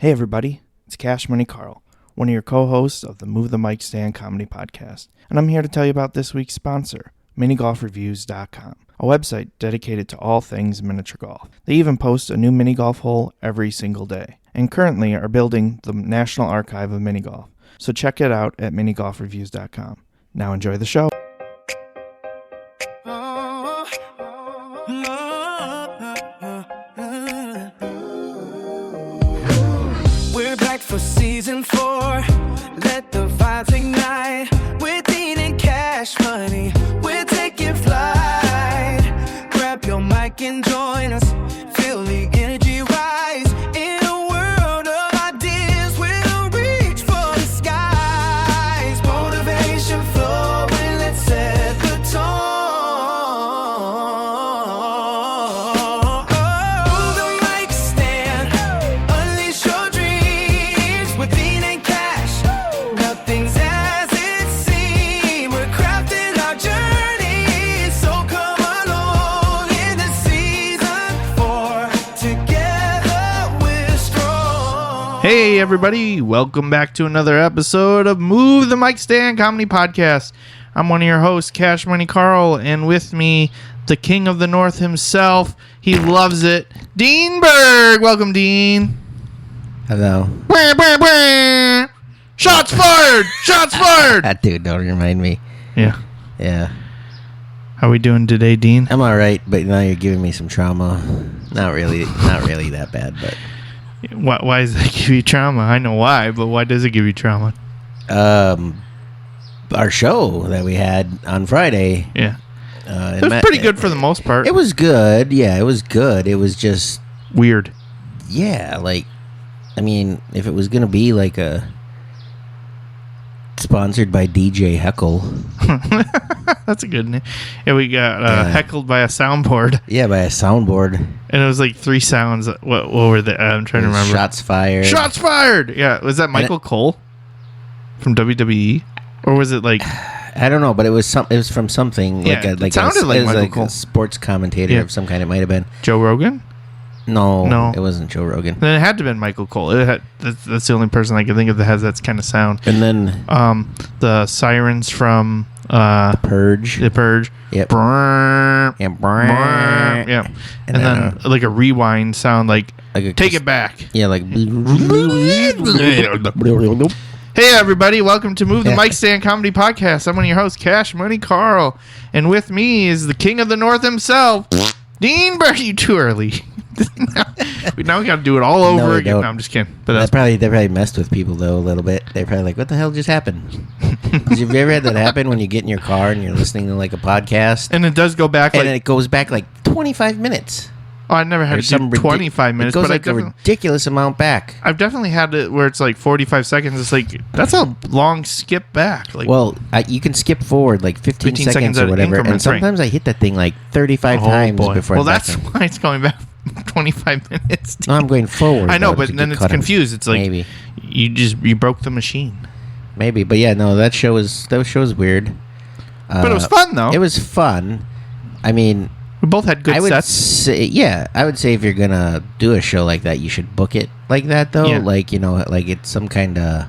Hey everybody, it's Cash Money Karl, one of your co-hosts of the Move the Mic Stand Comedy Podcast, and I'm here to tell you about this week's sponsor, minigolfreviews.com, a website dedicated to all things miniature golf. They even post a new mini golf hole every single day, and currently are building the National Archive of Mini Golf, so check it out at minigolfreviews.com. Now enjoy the show. For season 4, let the vibes ignite. We're Dean and Cash Money, we're taking flight. Grab your mic and join us, feel the energy rise. In a world of ideas, we'll reach for the skies. Motivation flowing, let's set the tone. Move the mic stand, unleash your dreams. With Dean and Cash, nothing's as it seems. We're crafting our journey, so come along in the season 4. Together we're strong. Hey everybody, welcome back to another episode of Move the Mic Stand Comedy Podcast. I'm one of your hosts, Cash Money Karl, and with me, the King of the North himself. He loves it, Dean Berg. Welcome, Dean. Hello. Wah, wah, wah. Shots fired! Shots fired! That dude, don't remind me. Yeah. Yeah. How we doing today, Dean? I'm alright, but now you're giving me some trauma. Not really that bad, but Why does that give you trauma? I know why, but why does it give you trauma? our show that we had on Friday. Yeah. It was pretty good for the most part. It was good. Yeah, it was good. It was just Weird. yeah, like I mean, if it was gonna be like a sponsored by DJ Heckle. That's a good name. Yeah, we got heckled by a soundboard. Yeah, by a soundboard. And it was like 3 sounds. What were they? I'm trying to remember. Shots fired. Shots fired! Yeah, was that Michael Cole from WWE? Or was it like... I don't know, but it was from something. Yeah, it sounded like Michael Cole. A sports commentator of some kind. It might have been Joe Rogan? No, it wasn't Joe Rogan. Then it had to have been Michael Cole. That's the only person I can think of that has that kind of sound. And then the sirens from The Purge. The Purge. Yep. Brrr, Yeah, brrr, yeah. And then like a rewind sound, like take it back. Yeah, like. Hey everybody, welcome to Move the Mic Stand Comedy Podcast. I'm one of your hosts, Cash Money Karl, and with me is the King of the North himself, Dean Berg. You too early. now we got to do it all over again. No, I'm just kidding. But that probably messed with people though a little bit. They're probably like, "What the hell just happened?" Have you ever had that happen when you get in your car and you're listening to like a podcast, and it does go back, and it goes back like 25 minutes. Oh, I never had to do 25 minutes. It goes but like a ridiculous amount back. I've definitely had it where it's like 45 seconds. It's like, that's a long skip back. Like, well, you can skip forward like 15 seconds or whatever. And sometimes I hit that thing like 35 times before. Well, that's why it's going back 25 minutes. No, I'm going forward. I know, but then it's confused. It's like, maybe you broke the machine. Maybe, but yeah, no, that show was weird. But it was fun, though. It was fun. I mean... We both had good sets. I would say if you're gonna do a show like that, you should book it like that, though. Yeah. Like, like it's some kind of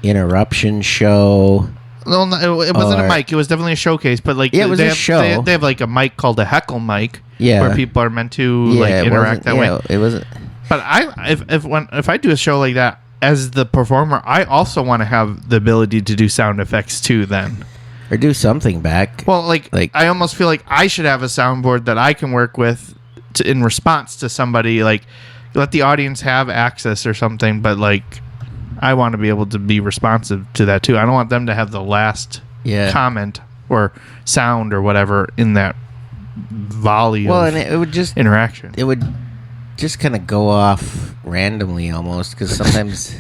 interruption show. No, it wasn't a mic. It was definitely a showcase. But like, it was a show. They have like a mic called a heckle mic, yeah, where people are meant to like interact that way. It wasn't. But if I do a show like that as the performer, I also want to have the ability to do sound effects too. Then. Or do something back. Well, like I almost feel like I should have a soundboard that I can work with in response to somebody. Like, let the audience have access or something. But like, I want to be able to be responsive to that too. I don't want them to have the last comment or sound or whatever in that volley. And it would just interaction. It would just kind of go off randomly almost, because sometimes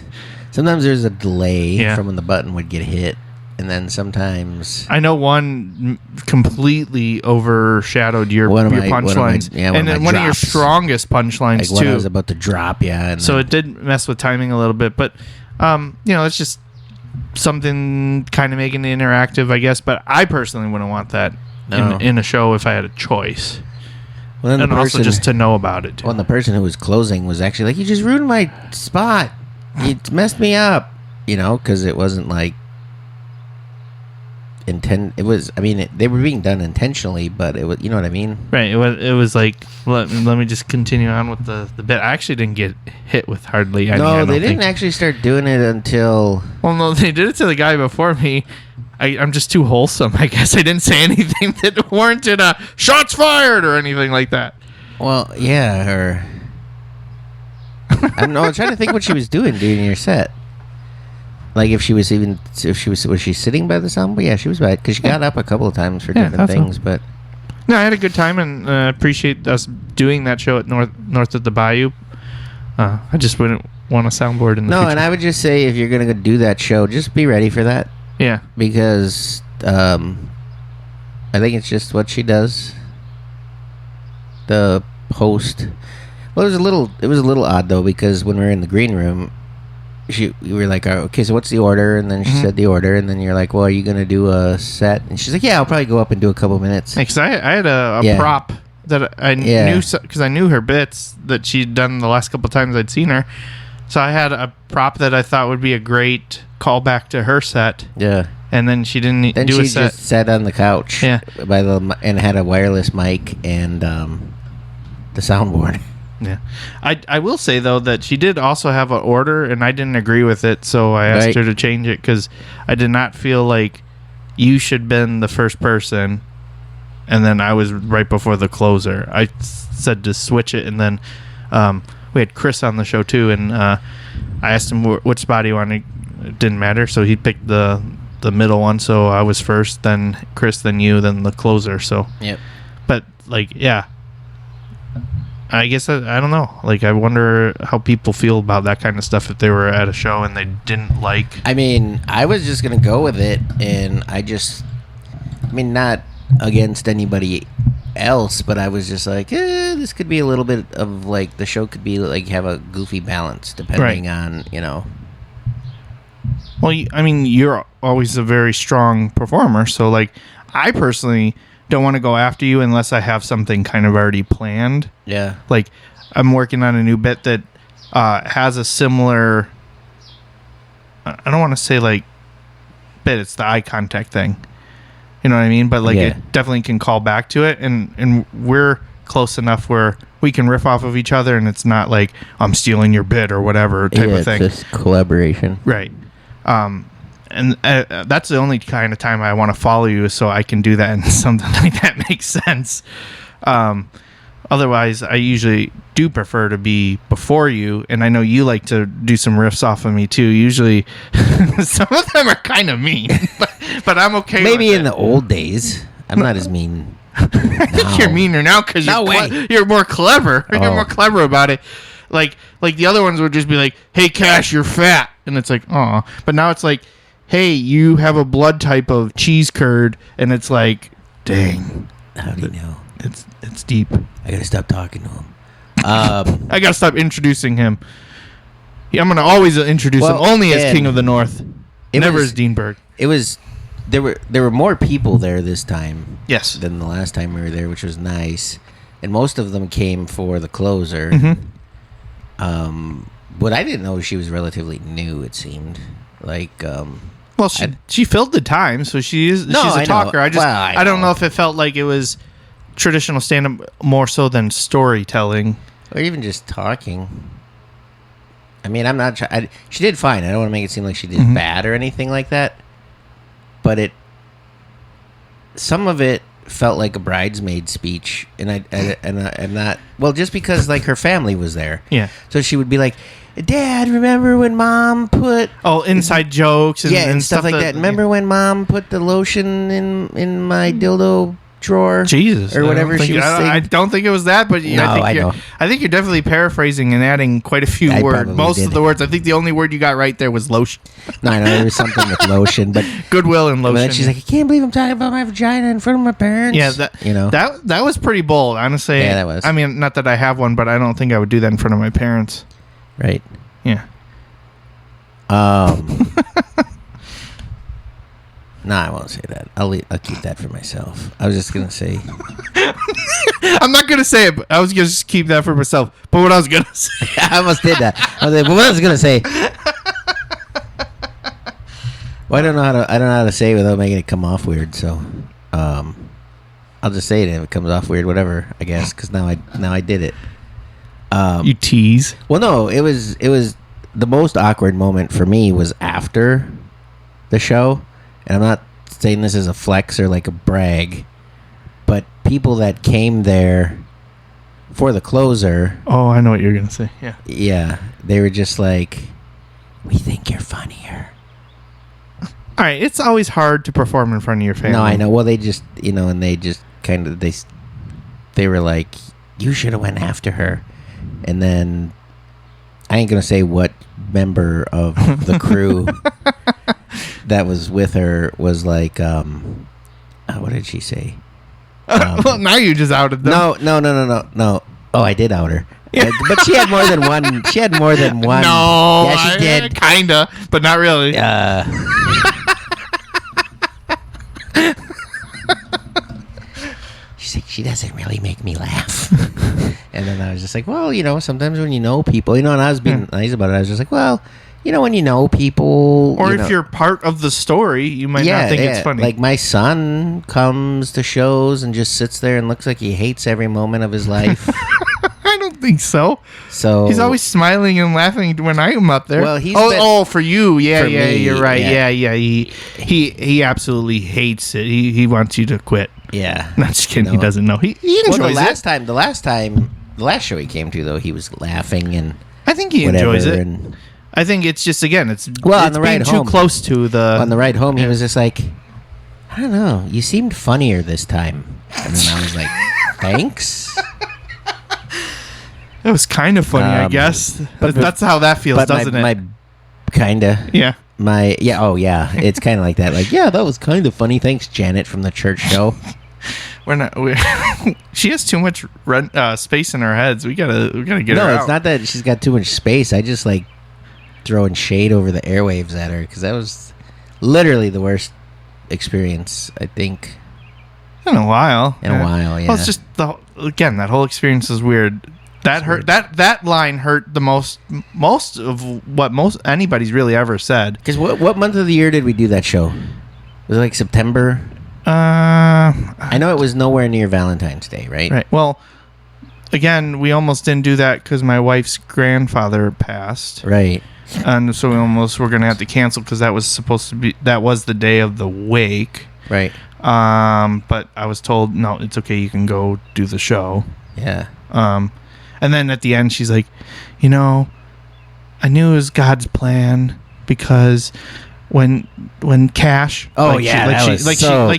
there's a delay from when the button would get hit. And then sometimes... I know one completely overshadowed your punchlines. And then one of your strongest punchlines, like too. When I was about to drop, so it did mess with timing a little bit. But, it's just something kind of making it interactive, I guess. But I personally wouldn't want that in a show if I had a choice. Well, and also just to know about it, too. Well, and the person who was closing was actually like, you just ruined my spot. You messed me up. You know, because it wasn't like... It was, I mean, they were being done intentionally, but it was, you know what I mean? Right. It was like, let me just continue on with the bit. I actually didn't get hit with hardly any. No, they didn't actually start doing it until... Well, no, they did it to the guy before me. I'm just too wholesome, I guess. I didn't say anything that warranted a shots fired or anything like that. Well, yeah, or... I don't know, I'm trying to think what she was doing during your set. Like was she sitting by the soundboard? Yeah, she was by it because she got up a couple of times for different things. So. But no, I had a good time and appreciate us doing that show at north of the Bayou. I just wouldn't want a soundboard in the future. And I would just say if you're gonna go do that show, just be ready for that. Yeah, because I think it's just what she does. The host. Well, it was a little odd though because when we were in the green room. You were like, okay, so what's the order? And then she said the order, and then you're like, well, are you gonna do a set? And she's like, yeah, I'll probably go up and do a couple minutes. Because I had a prop that I knew because I knew her bits that she'd done the last couple times I'd seen her. So I had a prop that I thought would be a great callback to her set. Yeah. And then she didn't do a set. Then she just sat on the couch. Yeah. And had a wireless mic and the soundboard. Yeah, I will say though that she did also have an order, and I didn't agree with it, so I asked her to change it because I did not feel like you should been the first person, and then I was right before the closer. I said to switch it, and then we had Chris on the show too, and I asked him which spot he wanted. It didn't matter, so he picked the middle one. So I was first, then Chris, then you, then the closer. So yep. But like, yeah. I guess I don't know. Like, I wonder how people feel about that kind of stuff if they were at a show and they didn't like. I mean, I was just gonna go with it, and not against anybody else, but I was just like, this could be a little bit of like the show could be like have a goofy balance depending on Well, I mean, you're always a very strong performer, so like, I personally don't want to go after you unless I have something kind of already planned. Yeah. Like, I'm working on a new bit that has a similar... I don't want to say, like, bit. It's the eye contact thing. You know what I mean? But, like, it definitely can call back to it. And we're close enough where we can riff off of each other, and it's not like, I'm stealing your bit or whatever type of thing. It's just collaboration. Right. And that's the only kind of time I want to follow you, so I can do that, and something like that makes sense. Otherwise, I usually do prefer to be before you, and I know you like to do some riffs off of me too. Usually, some of them are kind of mean, but I'm okay. Maybe with in the old days, I'm not as mean. I think you're meaner now because you're more clever. You're more clever about it. Like the other ones would just be like, "Hey, Cash, you're fat," and it's like, "Aw," but now it's like, hey, you have a blood type of cheese curd, and it's like, dang. How do you know? It's deep. I gotta stop talking to him. I gotta stop introducing him. I'm gonna always introduce him only as King of the North, never as Dean Berg. It was there were more people there this time, yes, than the last time we were there, which was nice, and most of them came for the closer. Mm-hmm. But I didn't know she was relatively new. It seemed like. Well, she filled the time, so she's a talker. I don't know if it felt like it was traditional stand-up more so than storytelling, or even just talking. I mean, I'm not. She did fine. I don't want to make it seem like she did bad or anything like that. But some of it felt like a bridesmaid speech, and I'm not. Well, just because like her family was there. Yeah. So she would be like, Dad, remember when Mom put inside jokes and stuff like that. Remember when Mom put the lotion in my dildo drawer? Jesus, or whatever she was saying. I don't think it was that, but I think you're definitely paraphrasing and adding quite a few words. Most of the words. I think the only word you got right there was lotion. No, I know there was something with lotion, but goodwill and lotion. She's like, I can't believe I'm talking about my vagina in front of my parents. Yeah, that was pretty bold, honestly. Yeah, that was. I mean, not that I have one, but I don't think I would do that in front of my parents. Right. Yeah. No, I won't say that. I'll keep that for myself. I was just gonna say. I'm not gonna say it. But I was gonna just keep that for myself. But what I was gonna say, I almost did that. I was like, but what I was gonna say. Well, I don't know how to say it without making it come off weird. So, I'll just say it if it comes off weird, whatever. I guess because now I did it. you tease. Well, no, it was the most awkward moment for me was after the show, and I'm not saying this as a flex or like a brag, but people that came there for the closer. Oh, I know what you're gonna say. Yeah. Yeah, they were just like, "We think you're funnier." All right, it's always hard to perform in front of your family. No, I know. Well, they just, and they just kind of they were like, "You should have went after her," and then I ain't gonna say what member of the crew that was with her was like, what did she say? Well, now you just outed them. No. Oh, I did out her. Yeah. But she had more than one. She had more than one. No, yeah, she did. Kinda, but not really. She's like, she doesn't really make me laugh. And then I was just like, well, sometimes when you know people, and I was being nice about it. I was just like, well, when you know people, or if you're part of the story, you might not think it's funny. Like my son comes to shows and just sits there and looks like he hates every moment of his life. I don't think so. So he's always smiling and laughing when I'm up there. Well, he's for you, for me, you're right, yeah. He absolutely hates it. He wants you to quit. Yeah, not just kidding. He doesn't know. He enjoys it. The last show he came to though, he was laughing and I think he enjoys it. And I think it's just it's on the ride being home, too close to the. On the ride home, he was just like, I don't know. You seemed funnier this time, and then I was like, thanks. It was kind of funny, I guess. But that's how that feels, doesn't it? My kinda. Yeah. Oh yeah. It's kind of like that. Like, yeah, that was kind of funny. Thanks, Janet from the church show. She has too much space in her heads. We gotta get her out. No, it's not that she's got too much space. I just like throwing shade over the airwaves at her because that was literally the worst experience, I think. In a while, yeah. Well, it's just that whole experience is weird. That hurt. That line hurt the most of what anybody's really ever said. Because what month of the year did we do that show? Was it like September? I know it was nowhere near Valentine's Day, right? Right. Well, again, we almost didn't do that because my wife's grandfather passed. Right. And so we almost were going to have to cancel because that was the day of the wake. Right. But I was told, no, it's okay. You can go do the show. Yeah. And then at the end, she's like, I knew it was God's plan because when Cash,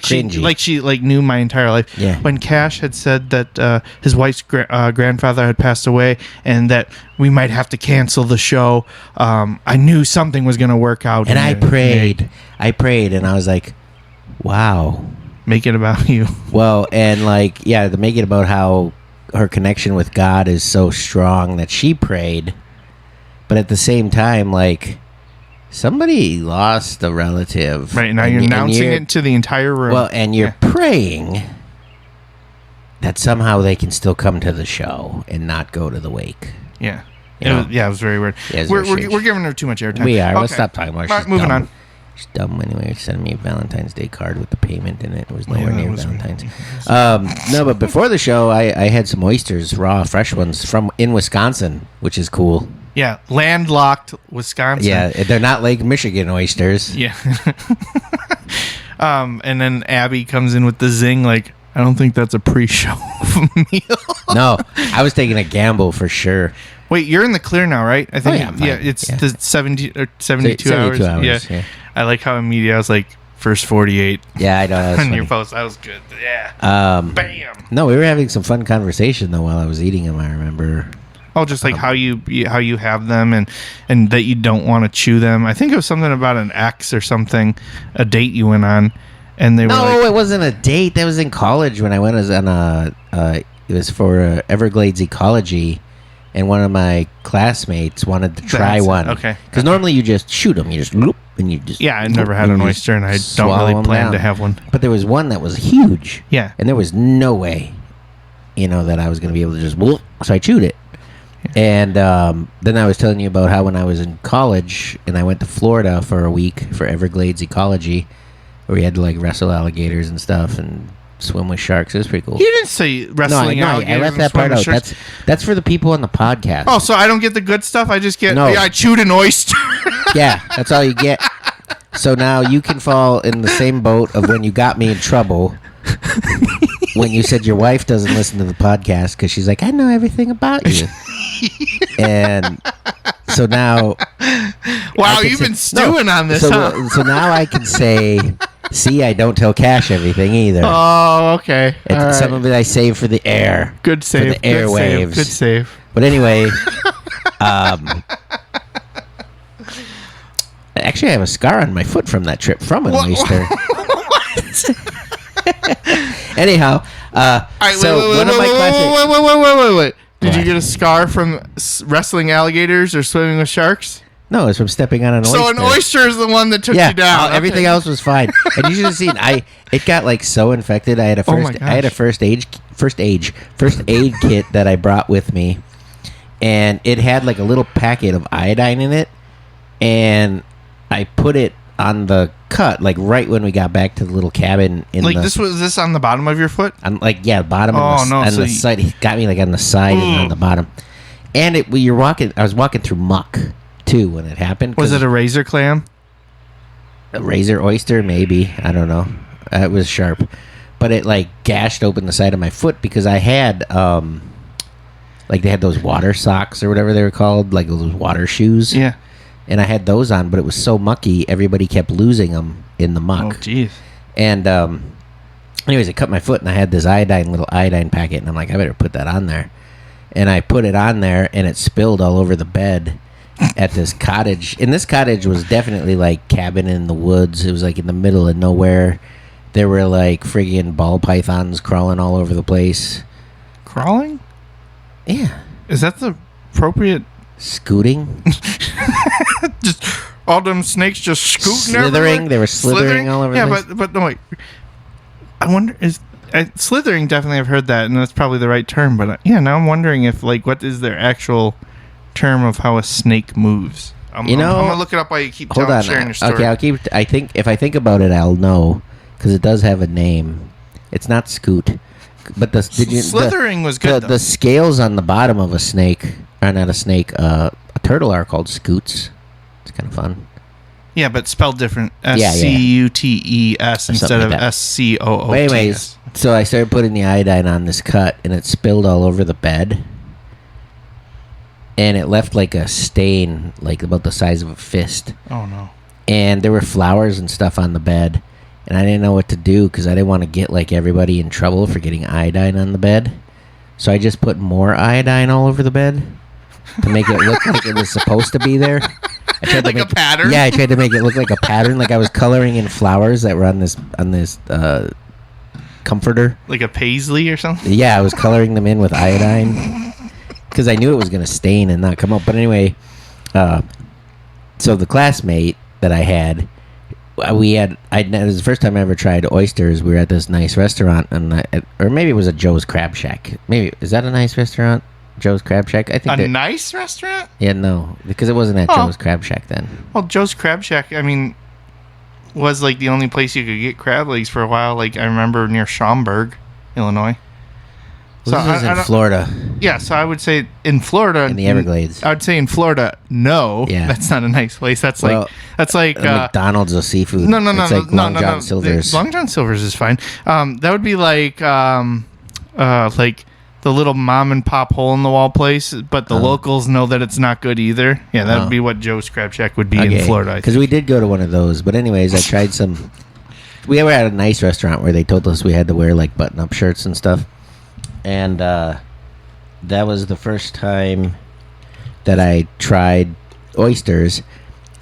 she knew my entire life. Yeah. When Cash had said that his wife's grandfather had passed away and that we might have to cancel the show, I knew something was going to work out. And I prayed, and I was like, wow, make it about you. Well, and to make it about how her connection with God is so strong that she prayed, but at the same time, somebody lost a relative. Right, now you're announcing it to the entire room. Well, and you're praying that somehow they can still come to the show and not go to the wake. Yeah. It was very weird. Yeah, we're giving her too much airtime. We are. Okay. Let's stop talking about her. She's moving dumb. on. She's dumb anyway. She sent me a Valentine's Day card with the payment in it. It was nowhere near Valentine's. No, but before the show, I had some oysters, raw, fresh ones in Wisconsin, which is cool. Yeah, landlocked Wisconsin. Yeah, they're not Lake Michigan oysters. Yeah. And then Abby comes in with the zing, I don't think that's a pre-show meal. No, I was taking a gamble for sure. Wait, you're in the clear now, right? I think. It's the 72 hours. Yeah. I like how immediate I was like, first 48. Yeah, I know. That was on funny. your post, that was good. Yeah. Bam. No, we were having some fun conversation though while I was eating them. I remember. Oh, just how you have them and that you don't want to chew them. I think it was something about an ex or something, a date you went on, and they were No, it wasn't a date. That was in college when I went it was for Everglades ecology. And one of my classmates wanted to try one. Okay. Because normally you just shoot them. You just loop and you just... Yeah, I never had an oyster and I don't really plan to have one. But there was one that was huge. Yeah. And there was no way that I was going to be able to just whoop. So I chewed it. And then I was telling you about how when I was in college and I went to Florida for a week for Everglades ecology, where we had to like wrestle alligators and stuff and swim with sharks. It was pretty cool. You didn't say wrestling alligators. I left that part out. That's for the people on the podcast. Oh, so I don't get the good stuff? I just get, No. I chewed an oyster. Yeah, that's all you get. So now you can fall in the same boat of when you got me in trouble when you said your wife doesn't listen to the podcast because she's like, I know everything about you. And so now... Wow, you've been stewing on this, huh? So now I can say, see, I don't tell Cash everything either. Oh, okay. Some of it I save for the air. Good save. For the airwaves. Good save. But anyway... Actually, I have a scar on my foot from that trip from an oyster. Anyhow, wait. Did you get a scar from wrestling alligators or swimming with sharks? No, it's from stepping on an oyster. So an oyster is the one that took you down. Everything else was fine. And you should have seen. It got like so infected. I had a first aid kit that I brought with me, and it had like a little packet of iodine in it, and I put it on the cut, like right when we got back to the little cabin. Was this on the bottom of your foot? I'm like, yeah, bottom on the side. It got me like on the side and on the bottom. And I was walking through muck too when it happened. Was it a razor clam? A razor oyster, maybe. I don't know. It was sharp, but it like gashed open the side of my foot because I had like they had those water socks or whatever they were called, like those water shoes. Yeah. And I had those on, but it was so mucky, everybody kept losing them in the muck. Oh, jeez. And anyways, it cut my foot, and I had this little iodine packet, and I'm like, I better put that on there. And I put it on there, and it spilled all over the bed at this cottage. And this cottage was definitely like cabin in the woods. It was like in the middle of nowhere. There were like friggin' ball pythons crawling all over the place. Crawling? Yeah. Is that the appropriate... Scooting? Just all them snakes just scooting slithering everywhere? They were slithering all over the place. But no, wait. I wonder, slithering, definitely I've heard that, and that's probably the right term, but now I'm wondering if, like, what is their actual term of how a snake moves? I'm going to look it up while you keep sharing your story. Okay, if I think about it, I'll know, because it does have a name. It's not scoot. But slithering was good, the scales on the bottom of a snake, or not a snake, a turtle are called scoots. It's kind of fun. Yeah, but spelled different. SCUTES instead of SCOOTS. But anyways, so I started putting the iodine on this cut, and it spilled all over the bed. And it left like a stain, like about the size of a fist. Oh, no. And there were flowers and stuff on the bed. And I didn't know what to do because I didn't want to get like everybody in trouble for getting iodine on the bed. So I just put more iodine all over the bed to make it look like it was supposed to be there. I tried a pattern? Yeah, I tried to make it look like a pattern, like I was coloring in flowers that were on this comforter. Like a paisley or something? Yeah, I was coloring them in with iodine because I knew it was going to stain and not come up. But anyway, so the classmate that I had, it was the first time I ever tried oysters. We were at this nice restaurant, or maybe it was a Joe's Crab Shack. Maybe, is that a nice restaurant? Joe's Crab Shack? I think nice restaurant? Yeah, no, because it wasn't at Joe's Crab Shack then. Well, Joe's Crab Shack, I mean, was like the only place you could get crab legs for a while. Like I remember near Schaumburg, Illinois. So this is in Florida. Yeah, so I would say in Florida, in the Everglades. I would say in Florida, no, yeah, that's not a nice place. That's like McDonald's of seafood. No, it's like Long John Silver's. Long John Silver's is fine. That would be like the little mom and pop hole in the wall place, but the locals know that it's not good either. Yeah, that would be what Joe's Crab Shack would be in Florida. Because we did go to one of those, but anyways, I tried some. We were at a nice restaurant where they told us we had to wear like button-up shirts and stuff, and that was the first time that I tried oysters,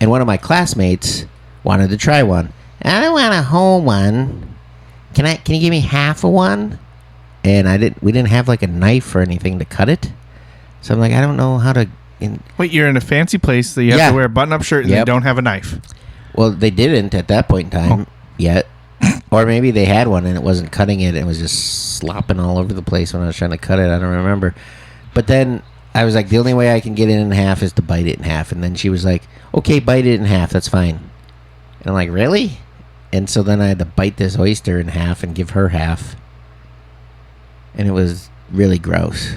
and one of my classmates wanted to try one. I don't want a whole one. Can you give me half of one? And we didn't have like a knife or anything to cut it. So I'm like, I don't know how to... Wait, you're in a fancy place that you have to wear a button-up shirt and they don't have a knife. Well, they didn't at that point in time yet. Or maybe they had one and it wasn't cutting it. It was just slopping all over the place when I was trying to cut it. I don't remember. But then I was like, the only way I can get it in half is to bite it in half. And then she was like, okay, bite it in half. That's fine. And I'm like, really? And so then I had to bite this oyster in half and give her half. And it was really gross.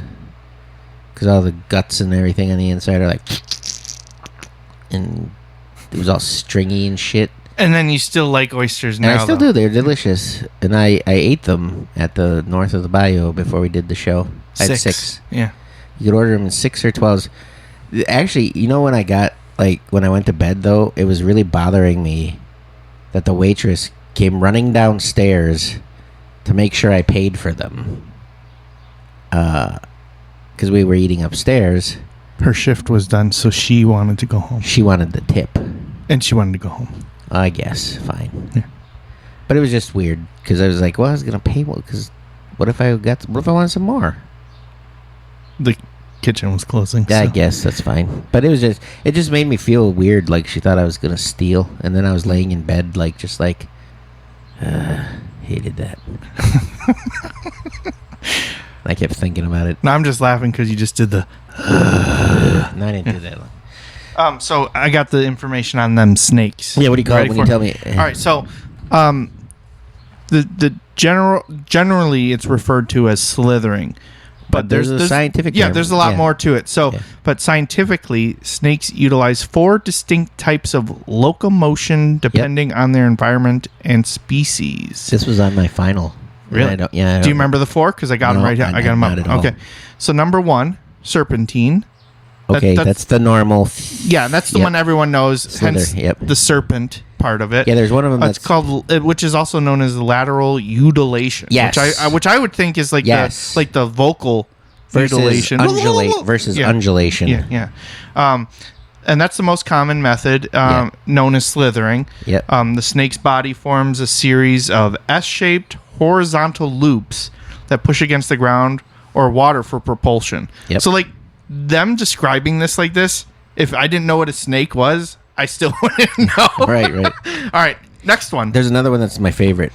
Because all the guts and everything on the inside are like... And it was all stringy and shit. And then you still like oysters now, And I still do. They're delicious. And I ate them at the north of the Bayou before we did the show. I had 6. Yeah. You could order them in 6 or 12s. Actually, you know when I went to bed, though, it was really bothering me that the waitress came running downstairs to make sure I paid for them. Because we were eating upstairs. Her shift was done, so she wanted to go home. She wanted the tip. And she wanted to go home. I guess. Fine. Yeah. But it was just weird, because I was like, well, I was going to pay more, because what if I wanted some more? The kitchen was closing. Yeah, so. I guess that's fine. But it just made me feel weird, like she thought I was going to steal. And then I was laying in bed, hated that. I kept thinking about it. No, I'm just laughing because you just did the... No, I didn't do that long. So I got the information on them snakes. Yeah, what do you call it when you tell me? All right, so generally it's referred to as slithering. But there's a scientific term. There's a lot more to it. So, but scientifically, snakes utilize 4 distinct types of locomotion depending on their environment and species. This was on my final. Really? Do you remember the 4? Because I got them right here. I got them up. Okay. So number 1, serpentine. Okay, that's the normal. Yeah, that's the one everyone knows. Slither, hence the serpent part of it. Yeah, there's one of them that's called, which is also known as lateral udulation. Yes, which I would think is like the vocal udulation versus undulation. Yeah. And that's the most common method, known as slithering. Yep. The snake's body forms a series of S-shaped horizontal loops that push against the ground or water for propulsion. Yep. So, like, them describing this like this, if I didn't know what a snake was, I still wouldn't know. Right. All right, next one. There's another one that's my favorite.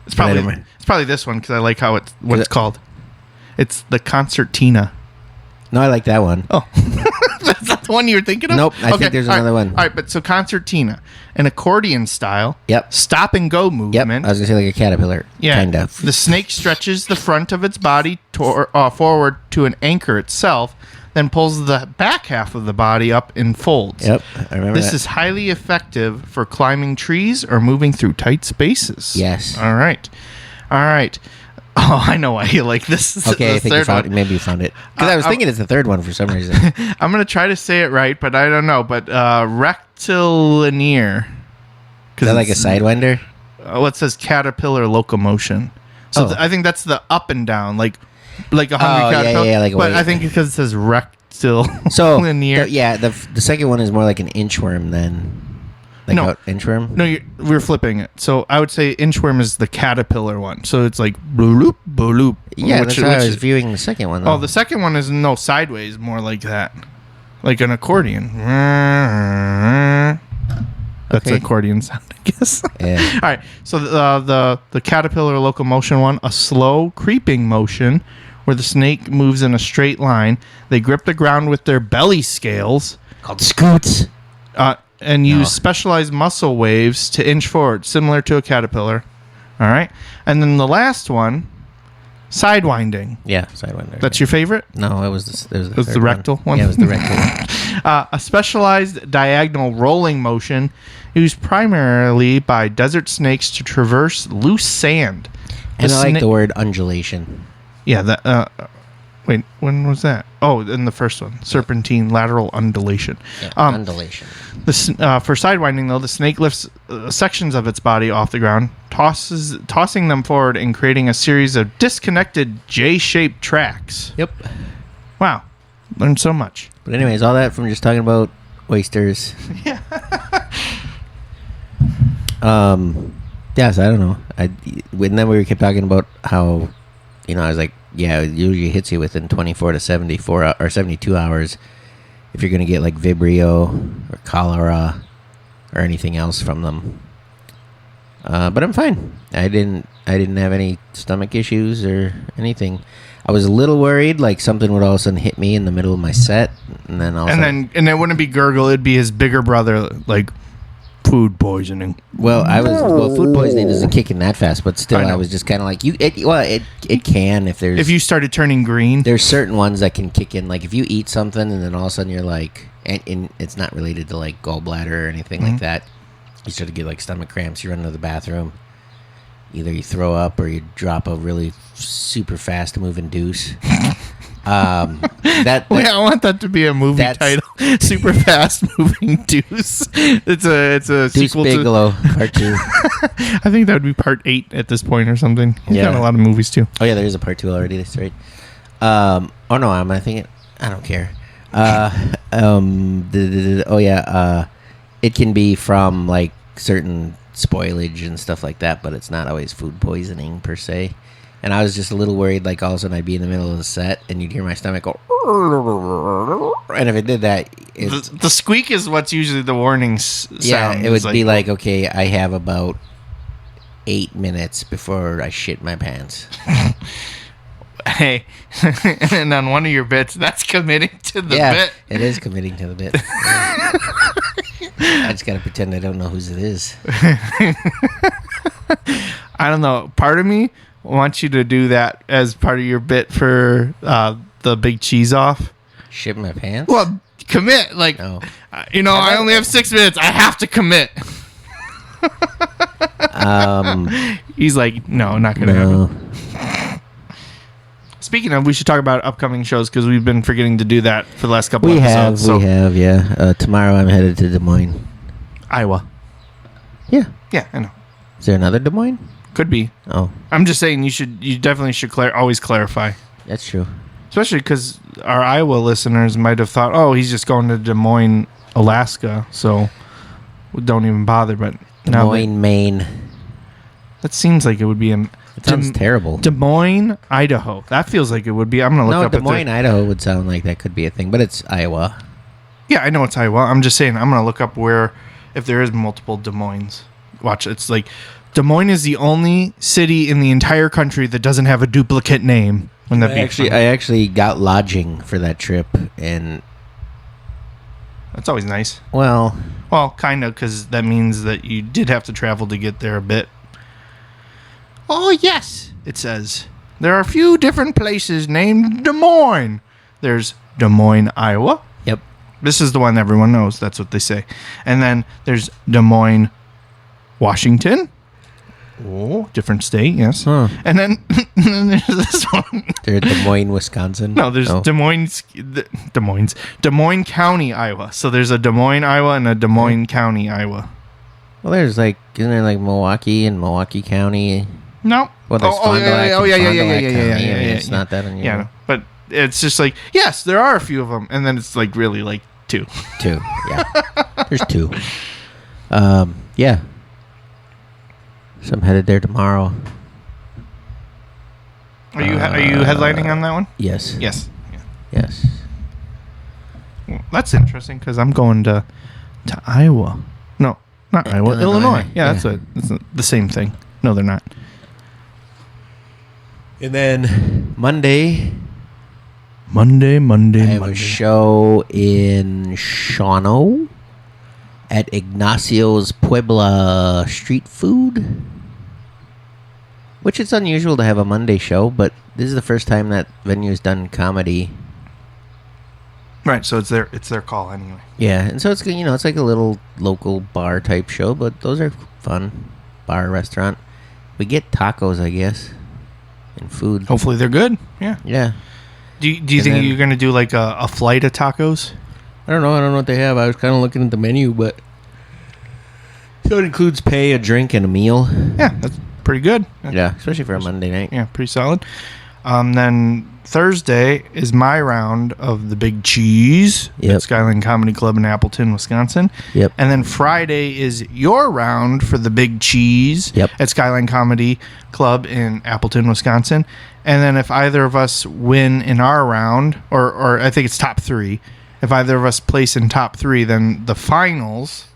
It's probably this one because I like what it's called. It's the concertina. No, I like that one. Oh, that's not the one you were thinking of? Nope, I think there's another one. All right, but so concertina, an accordion style. Yep. Stop and go movement. Yep. I was gonna say like a caterpillar. Yeah. Kind of. The snake stretches the front of its body forward to an anchor itself, then pulls the back half of the body up in folds. Yep, I remember This is highly effective for climbing trees or moving through tight spaces. Yes. All right. Oh, I know why you like this. Okay, I think you found it. Maybe you found it. Because I was thinking it's the third one for some reason. I'm going to try to say it right, but I don't know. But rectilinear. Is that like a sidewinder? It says caterpillar locomotion. So I think that's the up and down, like a hungry caterpillar. Yeah, like but I think because it says rectilinear. The second one is more like an inchworm then. Inchworm? No, we're flipping it. So I would say inchworm is the caterpillar one. So it's like bloop, bloop. Yeah, that's how I was viewing the second one. Though. Oh, the second one is sideways, more like that. Like an accordion. That's an accordion sound, I guess. Yeah. All right. So the caterpillar locomotion one, a slow creeping motion where the snake moves in a straight line. They grip the ground with their belly scales. Called scoots. And use specialized muscle waves to inch forward, similar to a caterpillar. All right. And then the last one, sidewinding. Yeah, sidewinder. That's your favorite? No, it was the rectal one? Yeah, it was the rectal one. A specialized diagonal rolling motion used primarily by desert snakes to traverse loose sand. And I like the word undulation. Yeah, wait, when was that? Oh, in the first one. Serpentine lateral undulation. Yeah, undulation. For sidewinding, though, the snake lifts sections of its body off the ground, tossing them forward and creating a series of disconnected J-shaped tracks. Yep. Wow. Learned so much. But anyways, all that from just talking about oysters. Yeah. Yes, I don't know. And then we kept talking about how, I was like, yeah, it usually hits you within 24 to 74 or 72 hours if you're going to get like Vibrio or cholera or anything else from them. But I'm fine. I didn't have any stomach issues or anything. I was a little worried, like something would all of a sudden hit me in the middle of my set, and then and it wouldn't be gurgle. It'd be his bigger brother, like food poisoning. Well, food poisoning doesn't kick in that fast, but still, I was just kind of like it can if you started turning green. There's certain ones that can kick in, like if you eat something and then all of a sudden you're like, and it's not related to like gallbladder or anything like that. You start to get like stomach cramps. You run to the bathroom. Either you throw up or you drop a really super fast moving deuce. Wait, I want that to be a movie title. Super fast moving deuce. It's a Deuce sequel Bigelow, Part 2. I think that would be Part 8 at this point or something. He's got a lot of movies too. Oh yeah, there is a Part 2 already. That's right. Oh no, I think I don't care. It can be from like certain spoilage and stuff like that, but it's not always food poisoning per se. And I was just a little worried, like all of a sudden I'd be in the middle of the set and you'd hear my stomach go, and if it did that, the squeak is what's usually the warning sound. Yeah, it would be like, okay, I have about 8 minutes before I shit my pants. Hey, and on one of your bits, that's committing to the bit. It is committing to the bit. I just gotta pretend I don't know whose it is. I don't know. Part of me wants you to do that as part of your bit for the big cheese off. Shit my pants? Well, commit. Like, I only have 6 minutes. I have to commit. He's like, no, not gonna happen. Speaking of, we should talk about upcoming shows because we've been forgetting to do that for the last couple episodes. We have, yeah. Tomorrow I'm headed to Des Moines, Iowa. Yeah, I know. Is there another Des Moines? Could be. Oh, I'm just saying you definitely should always clarify. That's true. Especially because our Iowa listeners might have thought, oh, he's just going to Des Moines, Alaska, so don't even bother. But Des Moines, Maine. That seems like it would be a... It sounds terrible. Des Moines, Idaho. That feels like it would be. I'm going to look up... No, Des Moines, Idaho would sound like that could be a thing, but it's Iowa. Yeah, I know it's Iowa. I'm just saying, I'm going to look up if there is multiple Des Moines. Watch, it's like... Des Moines is the only city in the entire country that doesn't have a duplicate name. Wouldn't that be funny? I actually got lodging for that trip, and... That's always nice. Well, kind of, because that means that you did have to travel to get there a bit. Oh, yes, it says. There are a few different places named Des Moines. There's Des Moines, Iowa. Yep. This is the one everyone knows. That's what they say. And then there's Des Moines, Washington. Oh, different state, yes. Huh. And then there's this one. There's Des Moines, Wisconsin. No, there's Des Moines County, Iowa. So there's a Des Moines, Iowa, and a Des Moines County, Iowa. Well, isn't there like Milwaukee and Milwaukee County? No. Well, there's Fond du Lac and Fond du Lac County. Yeah. It's not that unusual. Yeah, but it's just like, yes, there are a few of them, and then it's like really like 2. 2, yeah. There's 2. Yeah. So I'm headed there tomorrow. Are you headlining on that one? Yes. Yes. Yes. Well, that's interesting because I'm going to Iowa. No, not Iowa. Illinois. Yeah, that's the same thing. No, they're not. And then Monday. I have a show in Shawano at Ignacio's Puebla Street Food, which it's unusual to have a Monday show, but this is the first time that venue's done comedy. Right, so it's their call anyway. Yeah, and so it's it's like a little local bar type show, but those are fun. Bar, restaurant. We get tacos, I guess, and food. Hopefully they're good. Yeah. Yeah. Do you think you're going to do like a flight of tacos? I don't know what they have. I was kind of looking at the menu, but so it includes pay, a drink, and a meal. Yeah, that's pretty good. Yeah, especially for a Monday night. Yeah, pretty solid. Then Thursday is my round of the Big Cheese at Skyline Comedy Club in Appleton, Wisconsin. Yep. And then Friday is your round for the Big Cheese at Skyline Comedy Club in Appleton, Wisconsin. And then if either of us win in our round, or I think it's top 3, if either of us place in top 3, then the finals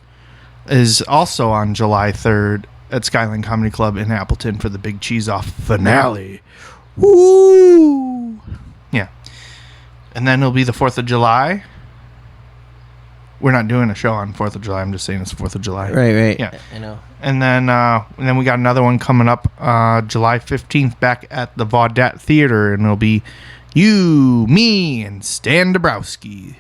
is also on July 3rd at Skyline Comedy Club in Appleton for the Big Cheese Off finale. Woo! Yeah. And then it'll be the 4th of July. We're not doing a show on 4th of July. I'm just saying it's 4th of July. Right. Yeah. I know. And then we got another one coming up July 15th back at the Vaudet Theater. And it'll be you, me, and Stan Dabrowski.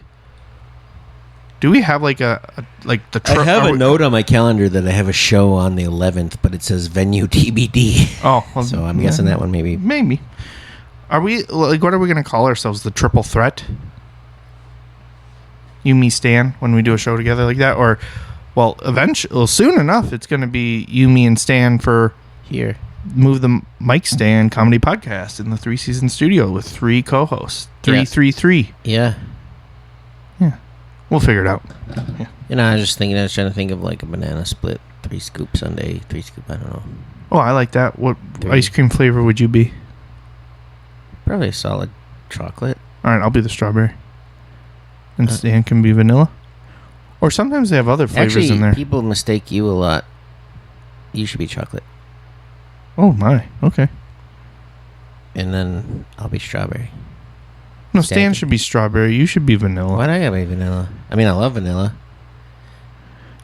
Do we have like the I have a note on my calendar that I have a show on the 11th, but it says venue TBD. Oh. Well, so I'm guessing that one maybe. Maybe. Are we, like, what are we going to call ourselves? The Triple Threat? You, me, Stan, when we do a show together like that? Or, well, eventually, soon enough, it's going to be you, me, and Stan for Here. Move the Mic Stand Comedy Podcast in the 3-season studio with 3 co-hosts. 3. Yeah. Yeah. We'll figure it out. Yeah. You know, I was trying to think of like a banana split, 3 scoop sundae, 3 scoop, I don't know. Oh, I like that. What 3. ice cream flavor would you be? Probably a solid chocolate. All right, I'll be the strawberry. And Stan can be vanilla. Or sometimes they have other flavors in there. People mistake you a lot. You should be chocolate. Oh, my. Okay. And then I'll be strawberry. No, Stan should be strawberry. You should be vanilla. Why do I gotta be vanilla? I mean, I love vanilla.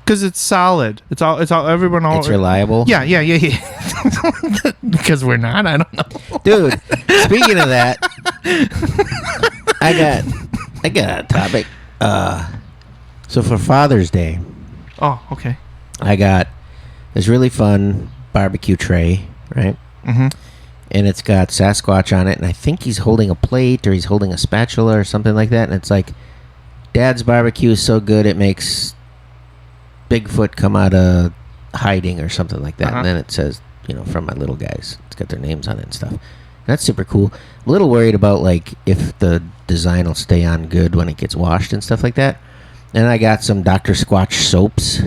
Because it's solid. It's all. It's reliable. Yeah. Because we're not. I don't know. Dude, speaking of that, I got a topic. So for Father's Day, Oh, okay. I got this really fun barbecue tray, right? Mm-hmm. And it's got Sasquatch on it, and I think he's holding a plate or he's holding a spatula or something like that. And it's like, Dad's barbecue is so good it makes Bigfoot come out of hiding or something like that. Uh-huh. And then it says, from my little guys. It's got their names on it and stuff. And that's super cool. I'm a little worried about like if the design will stay on good when it gets washed and stuff like that. And I got some Dr. Squatch soaps.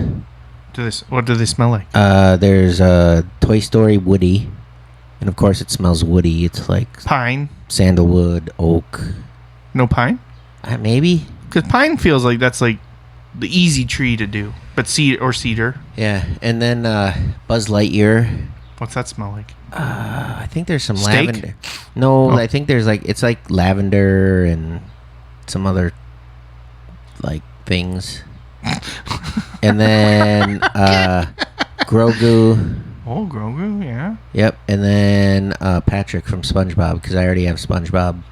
What do they smell like? There's a Toy Story Woody. And of course it smells woody. It's like Pine. Sandalwood, oak. No pine? Maybe. Because pine feels like that's like the easy tree to do. But cedar. Yeah. And then Buzz Lightyear. What's that smell like? I think there's some Steak? lavender. No, I think there's it's like lavender and some other like things. And then Grogu. Oh, Grogu, yeah. Yep. And then Patrick from SpongeBob, because I already have SpongeBob.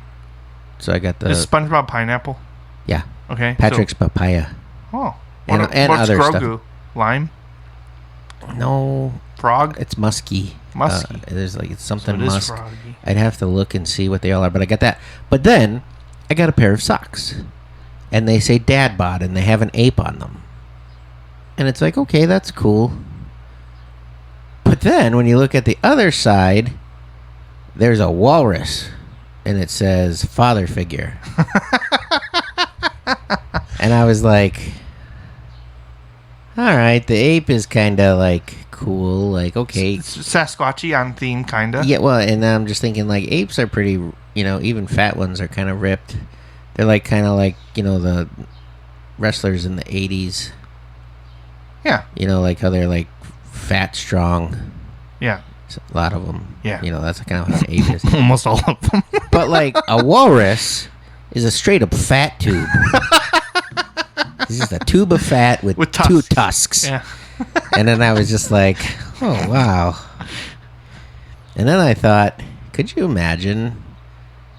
So I got the... Is SpongeBob pineapple? Yeah. Okay. Patrick's papaya. Oh. And What's other Grogu? stuff. Lime? No. Frog? It's musky. Musky. There's it's something so it is musk. froggy. I'd have to look and see what they all are, but I got that. But then I got a pair of socks. And they say Dad bod, and they have an ape on them. And it's like, okay, that's cool. But then when you look at the other side, there's a walrus. And it says father figure. And I was like, all right, the ape is kind of like cool. Like, okay. It's Sasquatchy on theme, kind of. Yeah, well, and I'm just thinking like apes are pretty, even fat ones are kind of ripped. They're like kind of like, the wrestlers in the 80s. Yeah. Like how they're like fat, strong. Yeah. A lot of them. Yeah. That's kind of how an ape is. Almost all of them. But like a walrus is a straight up fat tube. It's just a tube of fat with tusks. 2 tusks. Yeah. And then I was just like, oh, wow. And then I thought, could you imagine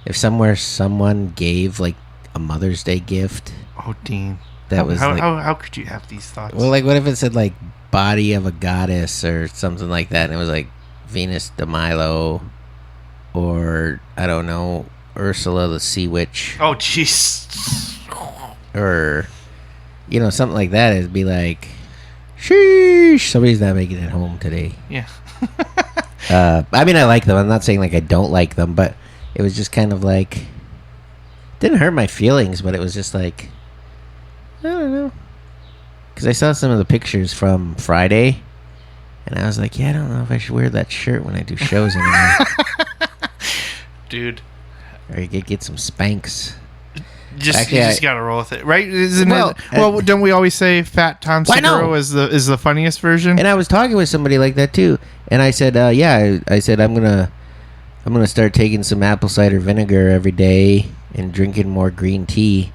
if someone gave like a Mother's Day gift? Oh, Dean. That was like, how could you have these thoughts? well, like what if it said like body of a goddess or something like that, and it was like Venus de Milo, or I don't know, Ursula the Sea Witch. Oh, jeez. Or something like that. It'd be like, sheesh, somebody's not making it home today. Yeah. I mean, I like them. I'm not saying like I don't like them, but it was just kind of like, didn't hurt my feelings, but it was just like, I don't know. Because I saw some of the pictures from Friday, and I was like, yeah, I don't know if I should wear that shirt when I do shows anymore. Dude. Or you could get some Spanx. You Actually, just gotta roll with it, right? Isn't Well, it? Well, don't we always say Fat Tom Why no? Segura is the funniest version? And I was talking with somebody like that too, and I said, I said I'm gonna start taking some apple cider vinegar every day and drinking more green tea.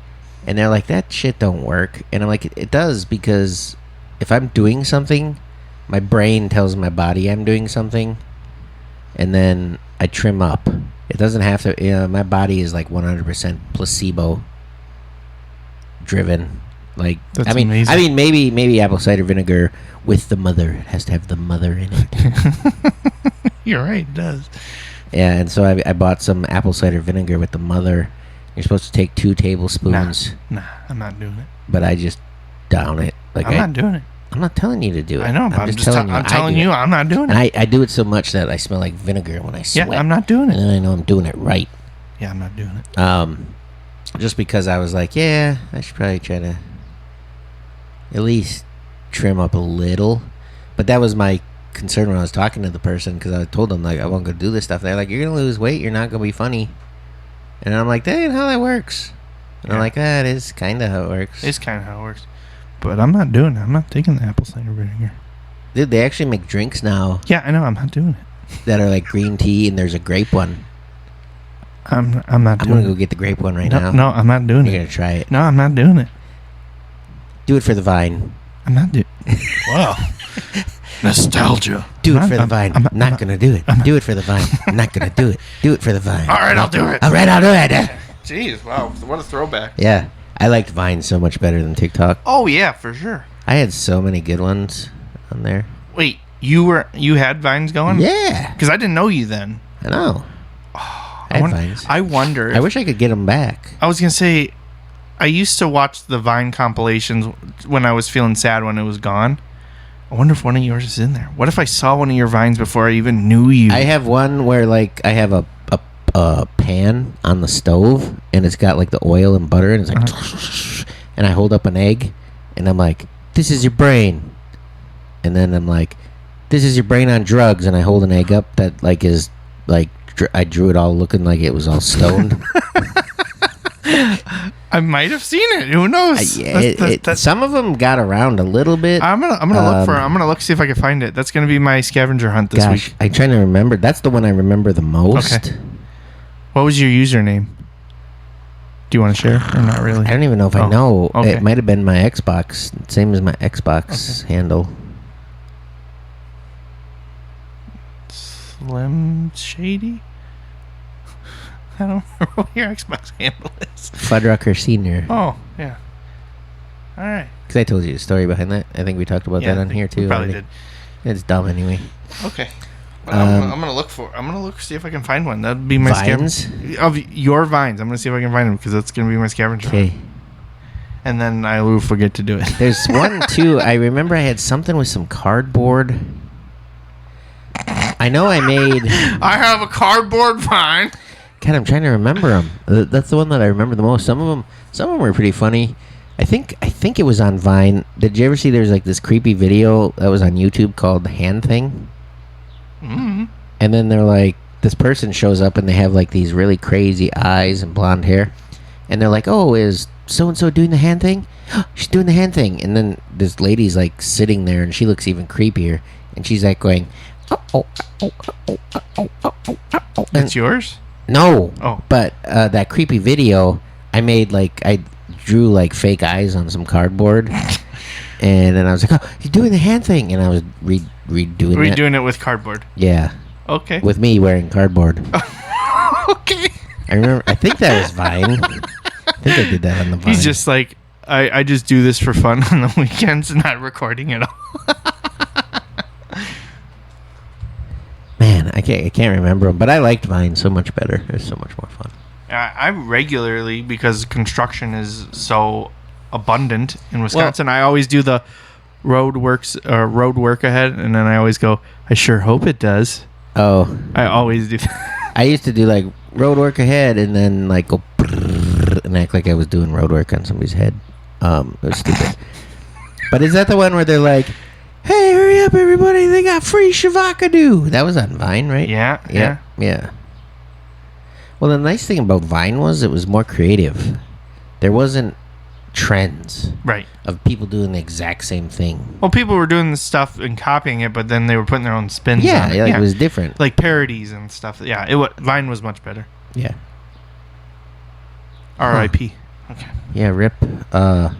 And they're like, that shit don't work. And I'm like, it does, because if I'm doing something, my brain tells my body I'm doing something, and then I trim up. It doesn't have to. My body is like 100% placebo driven. Like, That's I mean, amazing. maybe apple cider vinegar with the mother. It has to have the mother in it. You're right, it does. Yeah, and so I bought some apple cider vinegar with the mother. You're supposed to take 2 tablespoons. Nah, I'm not doing it. But I just down it. Like I'm not doing it. I'm not telling you to do it. I know, but I'm telling you, I'm not doing And it. I do it so much that I smell like vinegar when I sweat. Yeah, I'm not doing And it. then I know I'm doing it right. Yeah, I'm not doing it. Just because I was like, yeah, I should probably try to at least trim up a little. But that was my concern when I was talking to the person, because I told them, like, I won't go do this stuff. They're like, you're going to lose weight. You're not going to be funny. And I'm like, that ain't how that works. And I'm like, that is kind of how it works. It's kind of how it works. But I'm not doing it. I'm not taking the apple cider vinegar. Dude, they actually make drinks now Yeah, I know. I'm not doing it. that are like green tea, and there's a grape one. I'm not I'm doing going to it. go get the grape one right No, now. no, I'm not doing You're it. going to try it. No, I'm not doing it. Do it for the vine. I'm not doing it. Wow. Nostalgia. Do it for the vine. I'm not going to do it. Do it for the vine. I'm not going to do it. Do it for the vine. All right, I'll do it. All right, I'll do it. Jeez, wow. What a throwback. Yeah. I liked Vine so much better than TikTok. Oh, yeah, for sure. I had so many good ones on there. Wait, you had Vines going? Yeah. Because I didn't know you then. I know. I had Vines. I wonder. I wish I could get them back. I was going to say, I used to watch the Vine compilations when I was feeling sad when it was gone. I wonder if one of yours is in there. What if I saw one of your Vines before I even knew you? I have one where, like, I have a pan on the stove, and it's got, like, the oil and butter, and it's like, and I hold up an egg, and I'm like, this is your brain. And then I'm like, this is your brain on drugs, and I hold an egg up that, like, is, like, I drew it all looking like it was all stoned. I might have seen it. Who knows? Some of them got around a little bit. I'm gonna look for it. I'm gonna look see if I can find it. That's gonna be my scavenger hunt this week. I'm trying to remember. That's the one I remember the most. Okay. What was your username? Do you want to share or not really? I don't even know if I know. Okay. It might have been my Xbox, same as my Xbox handle. Slim Shady? I don't remember what your Xbox handle is. Fuddrucker Senior. Oh, yeah. All right. Because I told you the story behind that. I think we talked about that on here too. We probably already. did. It's dumb anyway. Okay. I'm gonna look for. I'm gonna see if I can find one. That'd be my Vines of your Vines. I'm gonna see if I can find them because that's gonna be my scavenger. Okay. And then I will forget to do it. There's one too. I remember I had something with some cardboard. I know I made. I have a cardboard Vine. God, I'm trying to remember them. That's the one that I remember the most. Some of them were pretty funny. I think it was on Vine. Did you ever see? There's like this creepy video that was on YouTube called "The Hand Thing." Mm-hmm. And then they're like, this person shows up and they have like these really crazy eyes and blonde hair, and they're like, "Oh, is so and so doing the hand thing? She's doing the hand thing." And then this lady's like sitting there, and she looks even creepier, and she's like going, "Oh." That's yours? No. Oh. But that creepy video, I made like I drew like fake eyes on some cardboard, and then I was like, "Oh, you're doing the hand thing," and I was redoing it with cardboard. Yeah. Okay. With me wearing cardboard. Okay. I think that was Vine. I think I did that on the Vine. He's just like, I just do this for fun on the weekends, not recording at all. Man, I can't remember them, but I liked Vine so much better. It was so much more fun. I regularly, because construction is so abundant in Wisconsin, I always do the road work ahead, and then I always go, I sure hope it does. Oh. I always do that. I used to do like road work ahead and then like go and act like I was doing road work on somebody's head. It was stupid. But is that the one where they're like, "Hey, hurry up, everybody! They got free Shavakadu." That was on Vine, right? Yeah. Well, the nice thing about Vine was it was more creative. there wasn't trends Right. of people doing the exact same thing. Well, people were doing this stuff and copying it, but then they were putting their own spins Yeah, on it. like it was different. Like parodies and stuff. Yeah, Vine was much better. Yeah. R.I.P. Okay. Yeah, rip. So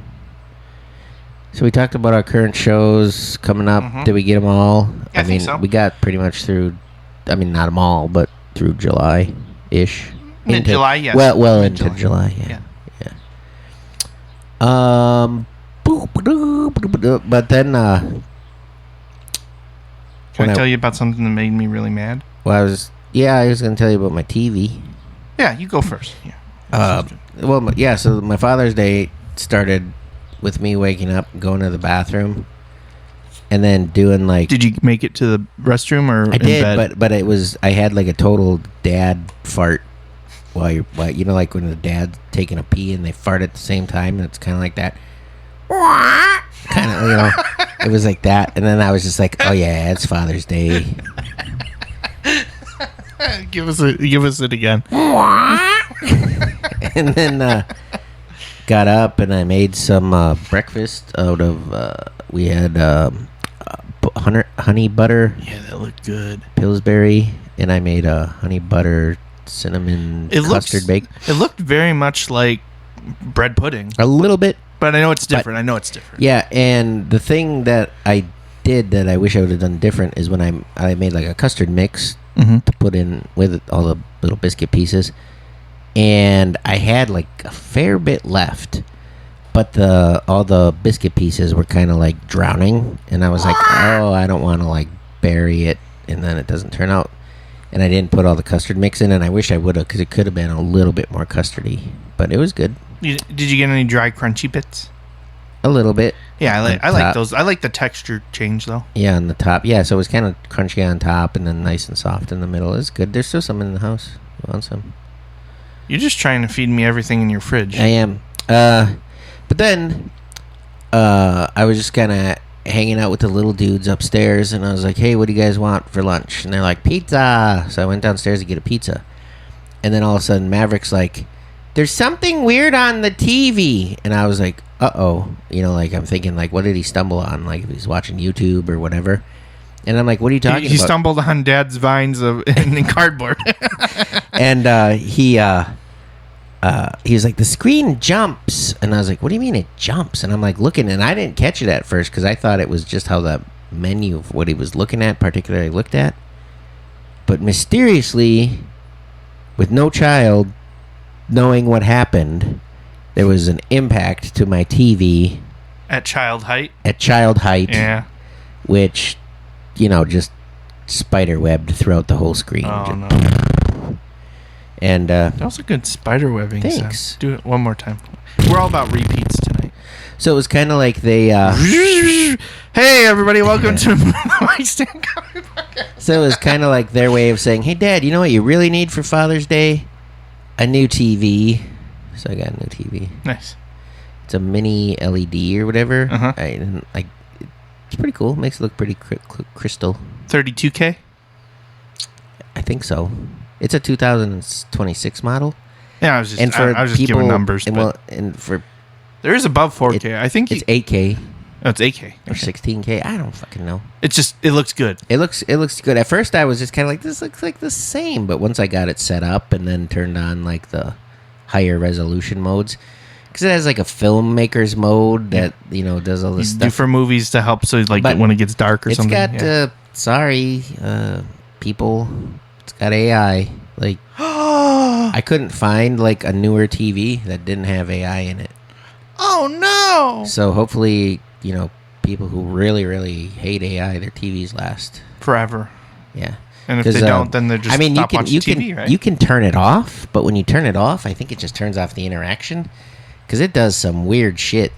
we talked about our current shows coming up. Mhm. Did we get them all? I think so. We got pretty much through, I mean, not them all, but through July-ish. Mid-July, yes. Well Mid-July. into July, yeah. But then, Can I tell you about something that made me really mad? I was going to tell you about my TV. Yeah, you go first. Yeah. So my Father's Day started with me waking up, going to the bathroom, and then doing like... Did you make it to the restroom or I in did, bed? but it was... I had like a total dad fart while you know, like when the dad's taking a pee and they fart at the same time, and it's kind of like that. Kind of, you know, it was like that, and then I was just like, oh yeah, it's Father's Day. Give us it again. And then got up and I made some breakfast out of we had honey butter, Yeah, that looked good. Pillsbury, and I made a honey butter cinnamon custard bake. It looked very much like bread pudding, A little bit, but I know it's different. yeah. And the thing that I did that I wish I would have done different is when I made like a custard mix Mm-hmm. to put in with all the little biscuit pieces, and I had like a fair bit left, but all the biscuit pieces were kind of like drowning, and I was like, oh, I don't want to like bury it and then it doesn't turn out. And I didn't put all the custard mix in, and I wish I would have, because it could have been a little bit more custardy, but it was good. Did you get any dry crunchy bits? A little bit. Yeah, I On like top. those. I like the texture change though. Yeah, on the top. Yeah, so it was kind of crunchy on top and then nice and soft in the middle. It's good. There's still some in the house. You want some? You're just trying to feed me everything in your fridge. I am. But then I was just kind of hanging out with the little dudes upstairs, and I was like, hey, what do you guys want for lunch? And they're like, pizza. So I went downstairs to get a pizza. And then all of a sudden, Maverick's like, there's something weird on the TV. And I was like, uh-oh. You know, like, I'm thinking, like, what did he stumble on? Like, if he's watching YouTube or whatever. And I'm like, what are you talking He about? stumbled on Dad's vines in cardboard. And he was like, the screen jumps. And I was like, what do you mean it jumps? And I'm like looking, and I didn't catch it at first because I thought it was just how the menu of what he was looking at particularly looked at. But mysteriously, with no child knowing what happened, there was an impact to my TV At child height. Yeah. Which, you know, just spider webbed throughout the whole screen. Oh, Just- no. And That was a good spider webbing Thanks. sound. Do it one more time. We're all about repeats tonight. so it was kind of like they Hey, everybody, welcome to the Mike Stand Comedy Podcast. so it was kind of like their way of saying, hey Dad, you know what you really need for Father's Day? A new TV. So I got a new TV. Nice. It's a mini LED or whatever. Uh-huh. It's pretty cool. Makes it look pretty crystal. 32K? I think so. It's a 2026 model. Yeah, I was just, And for I was just people, giving numbers. and, But and for there is above 4K. I think it's 8K it's 8K. or 16K. I don't fucking know. It's just, it looks good. It looks good. At first, I was just kind of like, this looks like the same. But once I got it set up and then turned on like the higher resolution modes, because it has like a filmmaker's mode that does all this You stuff do for movies to help, so like But when it gets dark or It's something. got people. It's got AI. Like I couldn't find like a newer TV that didn't have AI in it. Oh no! So hopefully, people who really, really hate AI, their TVs last. Forever. Yeah. And if they don't, then they're just stop watching TV, right? You can turn it off, but when you turn it off, I think it just turns off the interaction, because it does some weird shit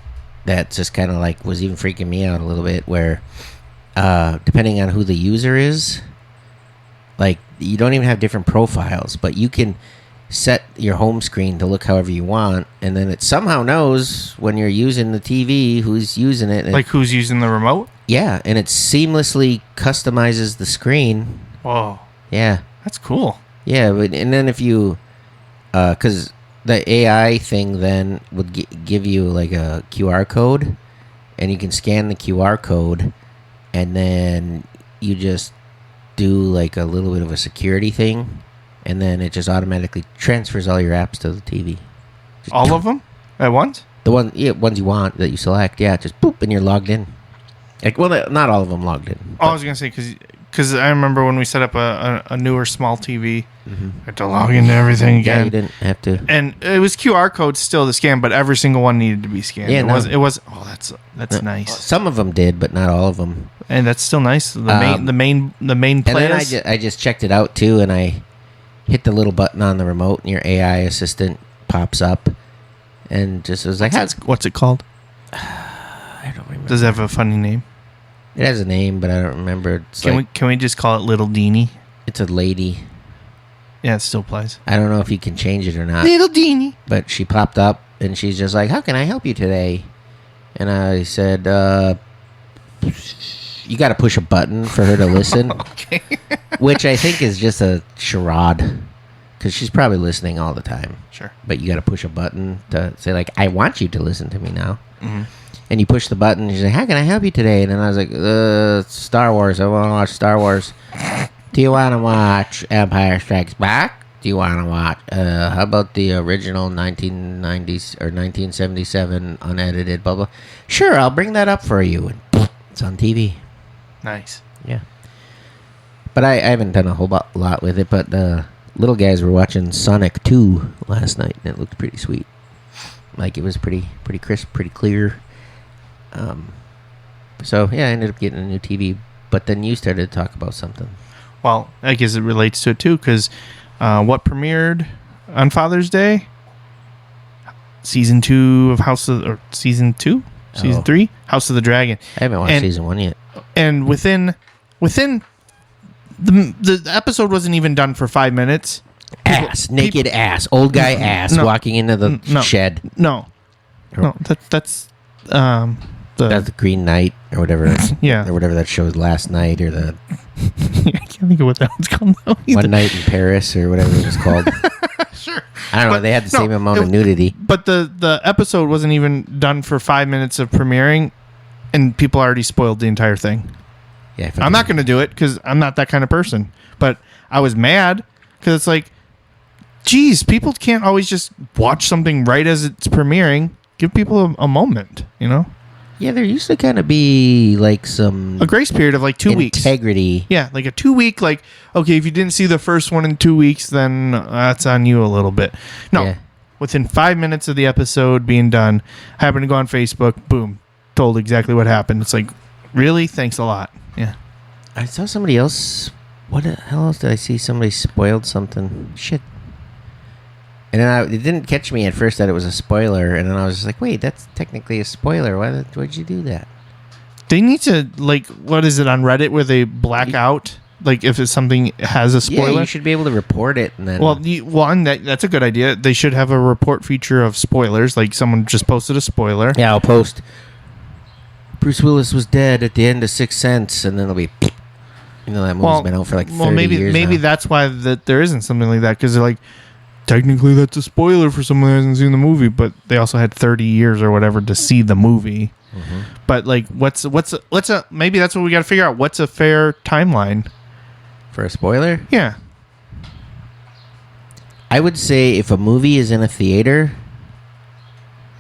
that just kind of like was even freaking me out a little bit, where depending on who the user is, like you don't even have different profiles, but you can set your home screen to look however you want, and then it somehow knows when you're using the TV who's using it. Like who's using the remote? Yeah, and it seamlessly customizes the screen. Whoa. Yeah. That's cool. Yeah, and then if you, because the AI thing then would give you like a QR code, and you can scan the QR code, and then you just do like a little bit of a security thing, and then it just automatically transfers all your apps to the TV. Just all of them at once? The ones you want that you select, just boop, and you're logged in. Like, well, not all of them logged in. Oh, I was gonna say because I remember when we set up a newer small TV, I had to log into everything again. Yeah, you didn't have to. And it was QR codes still to scan, but every single one needed to be scanned. Yeah, it was. Oh, that's nice. Some of them did, but not all of them. And that's still nice. The main players. And then I just checked it out too, and I hit the little button on the remote, and your AI assistant pops up, and just was like, what's it called? I don't remember. Does it have a funny name? It has a name, but I don't remember. Can we just call it Little Deanie? It's a lady. Yeah, it still plays. I don't know if you can change it or not. Little Deanie. But she popped up, and she's just like, "How can I help you today?" And I said, "You got to push a button for her to listen." Okay. Which I think is just a charade, because she's probably listening all the time. Sure. But you got to push a button to say, like, "I want you to listen to me now." Mm-hmm. And you push the button, and she's like, "How can I help you today?" And then I was like, Star Wars. I want to watch Star Wars. Do you want to watch Empire Strikes Back? Do you want to watch, how about the original 1990s or 1977 unedited, blah, blah? Sure, I'll bring that up for you. And boom, it's on TV. Nice. Yeah. But I haven't done a whole lot with it, but the little guys were watching Sonic 2 last night, and it looked pretty sweet. Like, it was pretty crisp, pretty clear. So, yeah, I ended up getting a new TV, but then you started to talk about something. Well, I guess it relates to it, too, because what premiered on Father's Day? Season 2 of Season 2? Season 3? House of the Dragon. I haven't watched Season 1 yet. And within the episode wasn't even done for 5 minutes. Naked ass, old guy ass walking into the shed. No, that's the Green Knight or whatever. Yeah, or whatever that show was last night, or the I can't think of what that one's called now. One Night in Paris or whatever it was called. Sure, I don't know. They had the same amount of nudity, but the episode wasn't even done for 5 minutes of premiering, and people already spoiled the entire thing. Yeah, I'm not going to do it because I'm not that kind of person. But I was mad because it's like, geez, people can't always just watch something right as it's premiering. Give people a moment, you know? Yeah, there used to kind of be like a grace period of like 2 weeks. Integrity. Yeah, like a 2 week, like, okay, if you didn't see the first one in 2 weeks, then that's on you a little bit. No, within 5 minutes of the episode being done, I happened to go on Facebook, boom, told exactly what happened. It's like, really? Thanks a lot. Yeah. I saw somebody else. What the hell else did I see? Somebody spoiled something. Shit. And then it didn't catch me at first that it was a spoiler, and then I was just like, wait, that's technically a spoiler. Why'd you do that? They need to, like, what is it on Reddit where they black out? Like, if it's something has a spoiler? Yeah, you should be able to report it. And then that's a good idea. They should have a report feature of spoilers. Like, someone just posted a spoiler. Yeah, I'll post, Bruce Willis was dead at the end of Sixth Sense, and then it'll be, that movie's been out for like 30 years maybe now. that's why there isn't something like that, because they're like, technically that's a spoiler for someone who hasn't seen the movie, but they also had 30 years or whatever to see the movie. Mm-hmm. But like, maybe that's what we got to figure out. What's a fair timeline for a spoiler? Yeah, I would say if a movie is in a theater,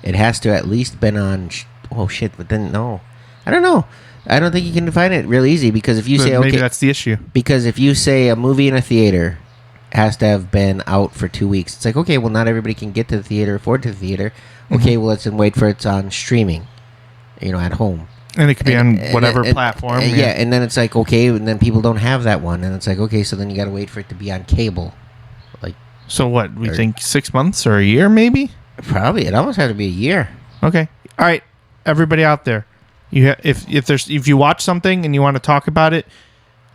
it has to at least been on. Oh shit! But then no, I don't know. I don't think you can define it real easy, because if you say maybe that's the issue. Because if you say a movie in a theater has to have been out for 2 weeks, it's like, okay, well, not everybody can get to the theater, afford to the theater. Okay, well, let's wait for it's on streaming, at home. And it could be on whatever platform. Yeah, and then it's like, okay, and then people don't have that one, and it's like, okay, so then you got to wait for it to be on cable. Like, so what? We think 6 months or a year, maybe? Probably. It almost had to be a year. Okay. All right, everybody out there, if you watch something and you want to talk about it,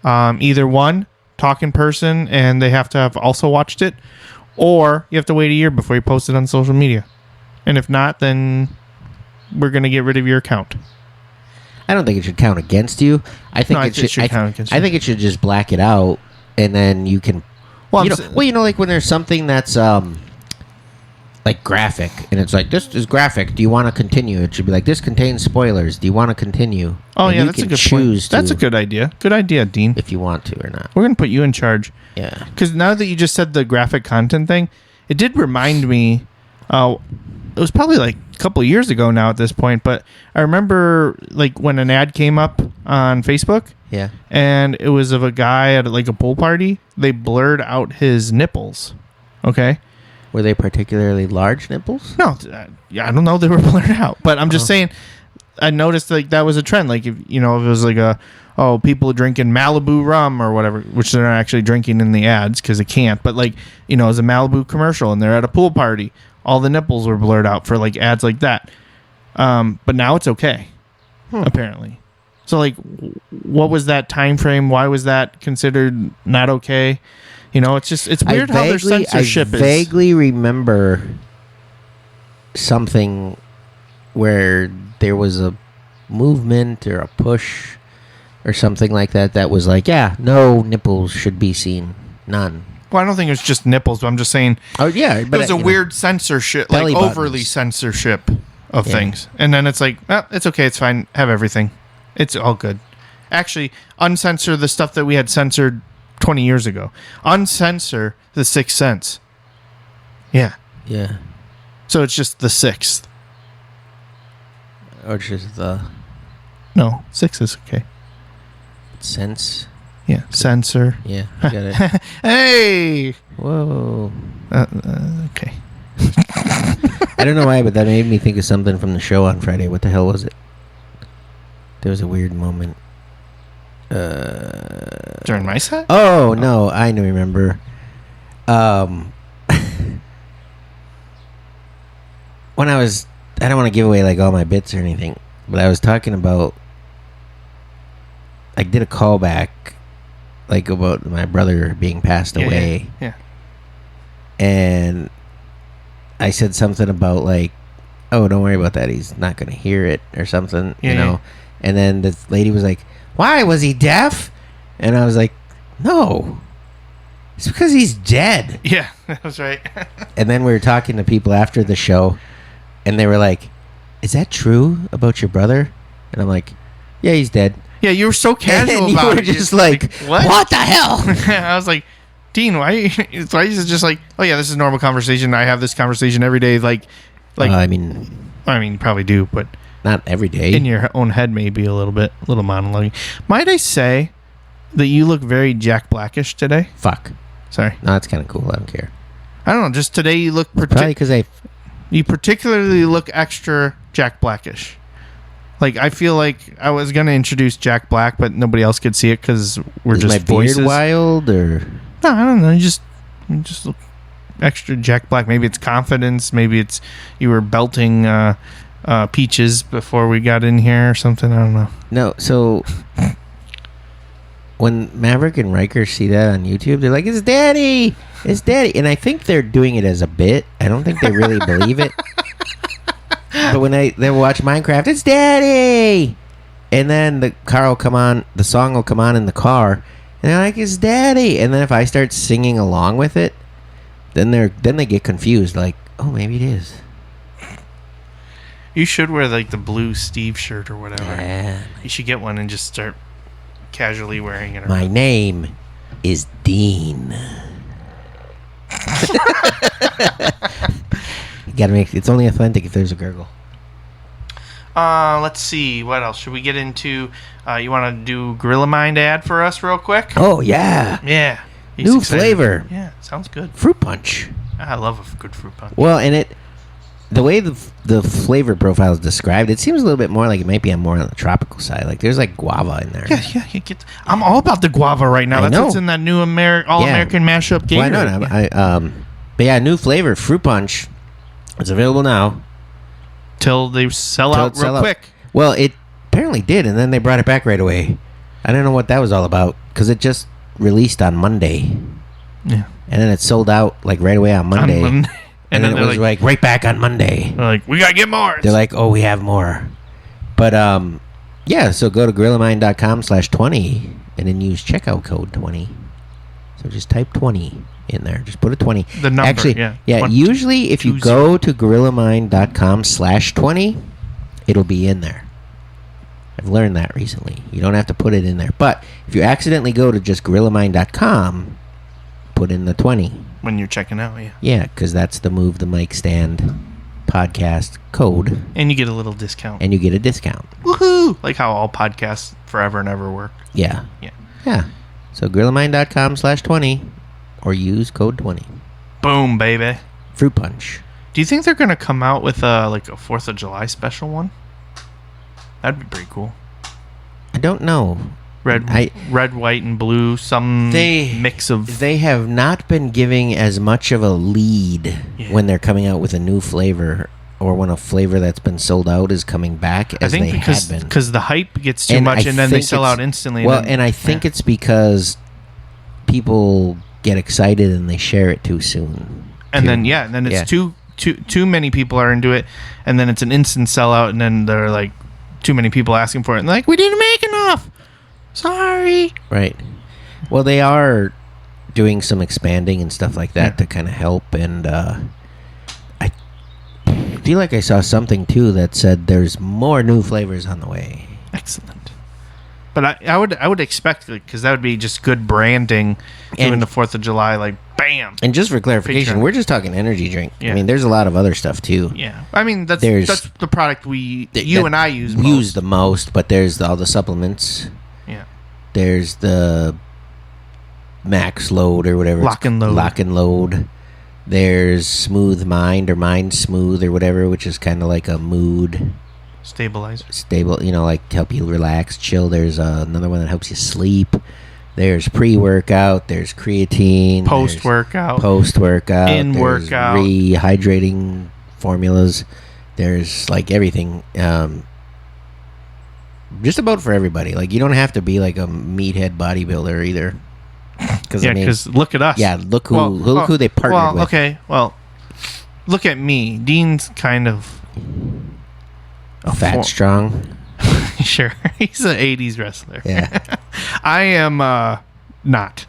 either one, talk in person and they have to have also watched it, or you have to wait a year before you post it on social media. And if not, then we're going to get rid of your account. I don't think it should count against you. I think it should count against you. I think it should just black it out, and then you can. Well, like when there's something that's like graphic, and it's like, this is graphic. Do you want to continue? It should be like, this contains spoilers. Do you want to continue? Oh, and yeah, that's a good point. That's a good idea. Good idea, Dean. If you want to or not. We're going to put you in charge. Yeah. Because now that you just said the graphic content thing, it did remind me, it was probably like a couple of years ago now at this point, but I remember like when an ad came up on Facebook. Yeah. And it was of a guy at like a pool party. They blurred out his nipples. Okay. Were they particularly large nipples? No, I don't know. They were blurred out, but I'm just saying. I noticed like that was a trend. Like if it was like people drinking Malibu rum or whatever, which they're not actually drinking in the ads because they can't. But like it was a Malibu commercial and they're at a pool party. All the nipples were blurred out for like ads like that. But now it's okay, apparently. So like, what was that time frame? Why was that considered not okay? It's weird how their censorship is. I vaguely remember something where there was a movement or a push or something like that that was like, yeah, no nipples should be seen. None. Well, I don't think it was just nipples, but I'm just saying. Oh, yeah. But it was a weird censorship, like overly censorship of things. And then it's like, it's okay. It's fine. Have everything. It's all good. Actually, uncensor the stuff that we had censored 20 years ago. Uncensor The Sixth Sense. Yeah. Yeah. So it's just The Sixth. Or just the... No, 6 is okay. Sense? Yeah, censor. Yeah, I got it. Hey! Whoa. Okay. I don't know why, but that made me think of something from the show on Friday. What the hell was it? There was a weird moment. During my set? Oh, no, I remember. When I don't want to give away like all my bits or anything, but I was talking about, I did a callback like about my brother being passed away. Yeah. And I said something about like, oh, don't worry about that. He's not going to hear it or something, you know. And then this lady was like, why? Was he deaf? And I was like, no. It's because he's dead. Yeah, that was right. And then we were talking to people after the show, and they were like, is that true about your brother? And I'm like, yeah, he's dead. Yeah, you were so casual and about it. You were just like, what the hell? I was like, Dean, why is it just like, oh yeah, this is a normal conversation. I have this conversation every day. Like, I mean, you probably do, but not every day. In your own head, maybe a little monologue. Might I say that you look very Jack Blackish today? Fuck. Sorry. No, that's kind of cool. I don't care. I don't know. Just today you look probably because you particularly look extra Jack Blackish. Like, I feel like I was going to introduce Jack Black, but nobody else could see it because we're just my voices. Beard wild or? No, I don't know. You just look extra Jack Black. Maybe it's confidence. Maybe it's you were belting peaches before we got in here or something. I don't know. No, so when Maverick and Riker see that on YouTube, they're like, it's Daddy! It's Daddy! And I think they're doing it as a bit. I don't think they really believe it. But when they watch Minecraft, it's Daddy! And then the song will come on in the car, and they're like, it's Daddy! And then if I start singing along with it, then they get confused, like, oh, maybe it is. You should wear like the blue Steve shirt or whatever. Yeah. You should get one and just start casually wearing it. My name is Dean. You gotta it's only authentic if there's a gurgle. Let's see. What else should we get into? You want to do Gorilla Mind ad for us real quick? Oh yeah. Yeah. New flavor. Yeah, sounds good. Fruit punch. I love a good fruit punch. Well, and the way the flavor profile is described, it seems a little bit more like it might be more on the tropical side. Like there's like guava in there. Yeah. I'm all about the guava right now. That's what's in that new All-American mashup game. Why not? But yeah, new flavor, fruit punch. It's available now. Till they sell out real quick. Well, it apparently did, and then they brought it back right away. I don't know what that was all about, because it just released on Monday. Yeah. And then it sold out like right away on Monday. And then it was like right back on Monday. They're like, we got to get more. They're like, oh, we have more. But, yeah, so go to GorillaMind.com/20 and then use checkout code 20. So just type 20 in there. Just put a 20. The number, actually, yeah. Usually if you go to GorillaMind.com/20, it'll be in there. I've learned that recently. You don't have to put it in there. But if you accidentally go to just GorillaMind.com, put in the 20. When you're checking out, yeah. Yeah, because that's the Move the Mic Stand podcast code. And you get a little discount. And you get a discount. Woohoo! Like how all podcasts forever and ever work. Yeah. Yeah. Yeah. So GorillaMind.com/20 or use code 20. Boom, baby. Fruit punch. Do you think they're going to come out with a 4th of July special one? That'd be pretty cool. I don't know. Red, white, and blue. Mix of. They have not been giving as much of a lead when they're coming out with a new flavor, or when a flavor that's been sold out is coming back, as they had been. Because the hype gets too much, and then they sell out instantly. Well, and I think it's because people get excited and they share it too soon. And then it's too many people are into it, and then it's an instant sellout, and then they're like too many people asking for it, and they're like, we didn't make enough. Sorry. Right. Well, they are doing some expanding and stuff like that to kind of help, and I feel like I saw something too that said there's more new flavors on the way. Excellent. But I would expect it, because that would be just good branding doing the 4th of July, like bam. And just for clarification, we're just talking energy drink. Yeah. I mean, there's a lot of other stuff too. Yeah. I mean, that's the product you and I use most. Use the most, but there's all the supplements. Yeah. There's the max load or whatever. Lock and load. There's Smooth Mind or Mind Smooth or whatever, which is kind of like a mood stabilizer. Like to help you relax, chill. There's another one that helps you sleep. There's pre-workout. There's creatine. Post-workout. In workout. Rehydrating formulas. There's like everything. Just about for everybody. Like, you don't have to be like a meathead bodybuilder either. Because look at us. Yeah, look who they partnered with. Okay, well, look at me. Dean's kind of fat, strong. Sure, he's an '80s wrestler. Yeah, I am not.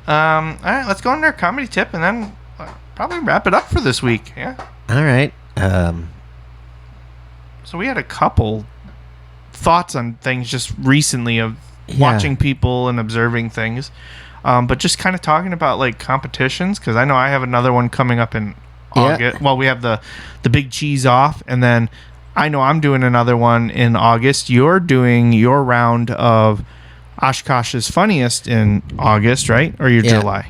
All right, let's go into our comedy tip, and then probably wrap it up for this week. Yeah. All right. So we had a couple thoughts on things just recently of watching people and observing things, but just kind of talking about like competitions, because I know I have another one coming up in August. Well, we have the big cheese off, and then I know I'm doing another one in August. You're doing your round of Oshkosh's Funniest in August, right? Or your July?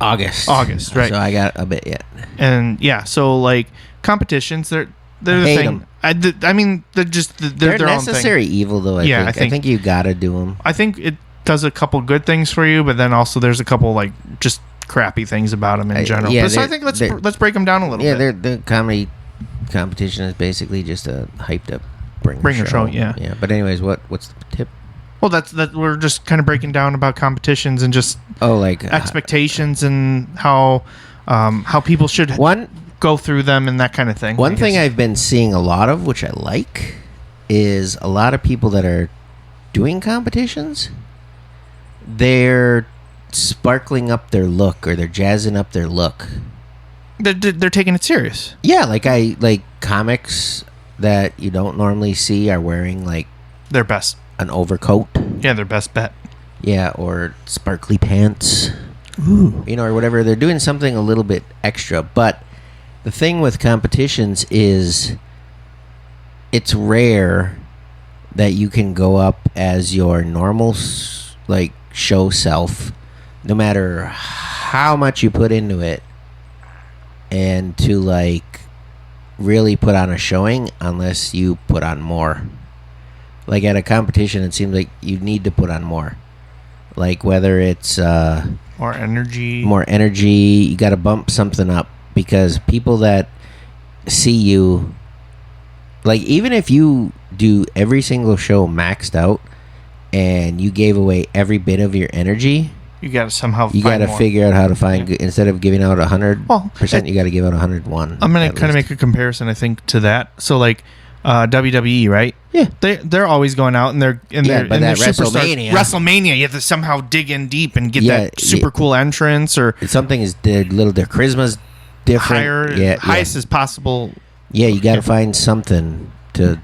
August, right? So I got a bit yet. And so like competitions, they're the thing. I mean, they're their necessary own thing. Evil, though. I think you gotta do them. I think it does a couple good things for you, but then also there's a couple like just crappy things about them in general. So I think let's break them down a little bit. Yeah, the comedy competition is basically just a hyped up bringer show. Yeah. But anyways, what's the tip? Well, that's we're just kind of breaking down about competitions and just expectations and how people should go through them and that kind of thing. One thing I've been seeing a lot of, which I like, is a lot of people that are doing competitions, they're sparkling up their look, or they're jazzing up their look. They're taking it serious. Yeah, like comics that you don't normally see are wearing like their best, an overcoat. Yeah, their best bet. Yeah, or sparkly pants. Ooh. Or whatever. They're doing something a little bit extra. But the thing with competitions is it's rare that you can go up as your normal like show self, no matter how much you put into it, and to like really put on a showing, unless you put on more. Like at a competition, it seems like you need to put on more. Like whether it's more energy, you got to bump something up, because people that see you, like even if you do every single show maxed out and you gave away every bit of your energy, you got to somehow figure out how to find instead of giving out 100%, you got to give out 101. I'm gonna kind of make a comparison, I think, to that. So like WWE, right? Yeah. They're always going out, and they're but that superstars. WrestleMania, you have to somehow dig in deep and get that super cool entrance, or something is their charisma's different. Highest as possible. Yeah, you got to find something to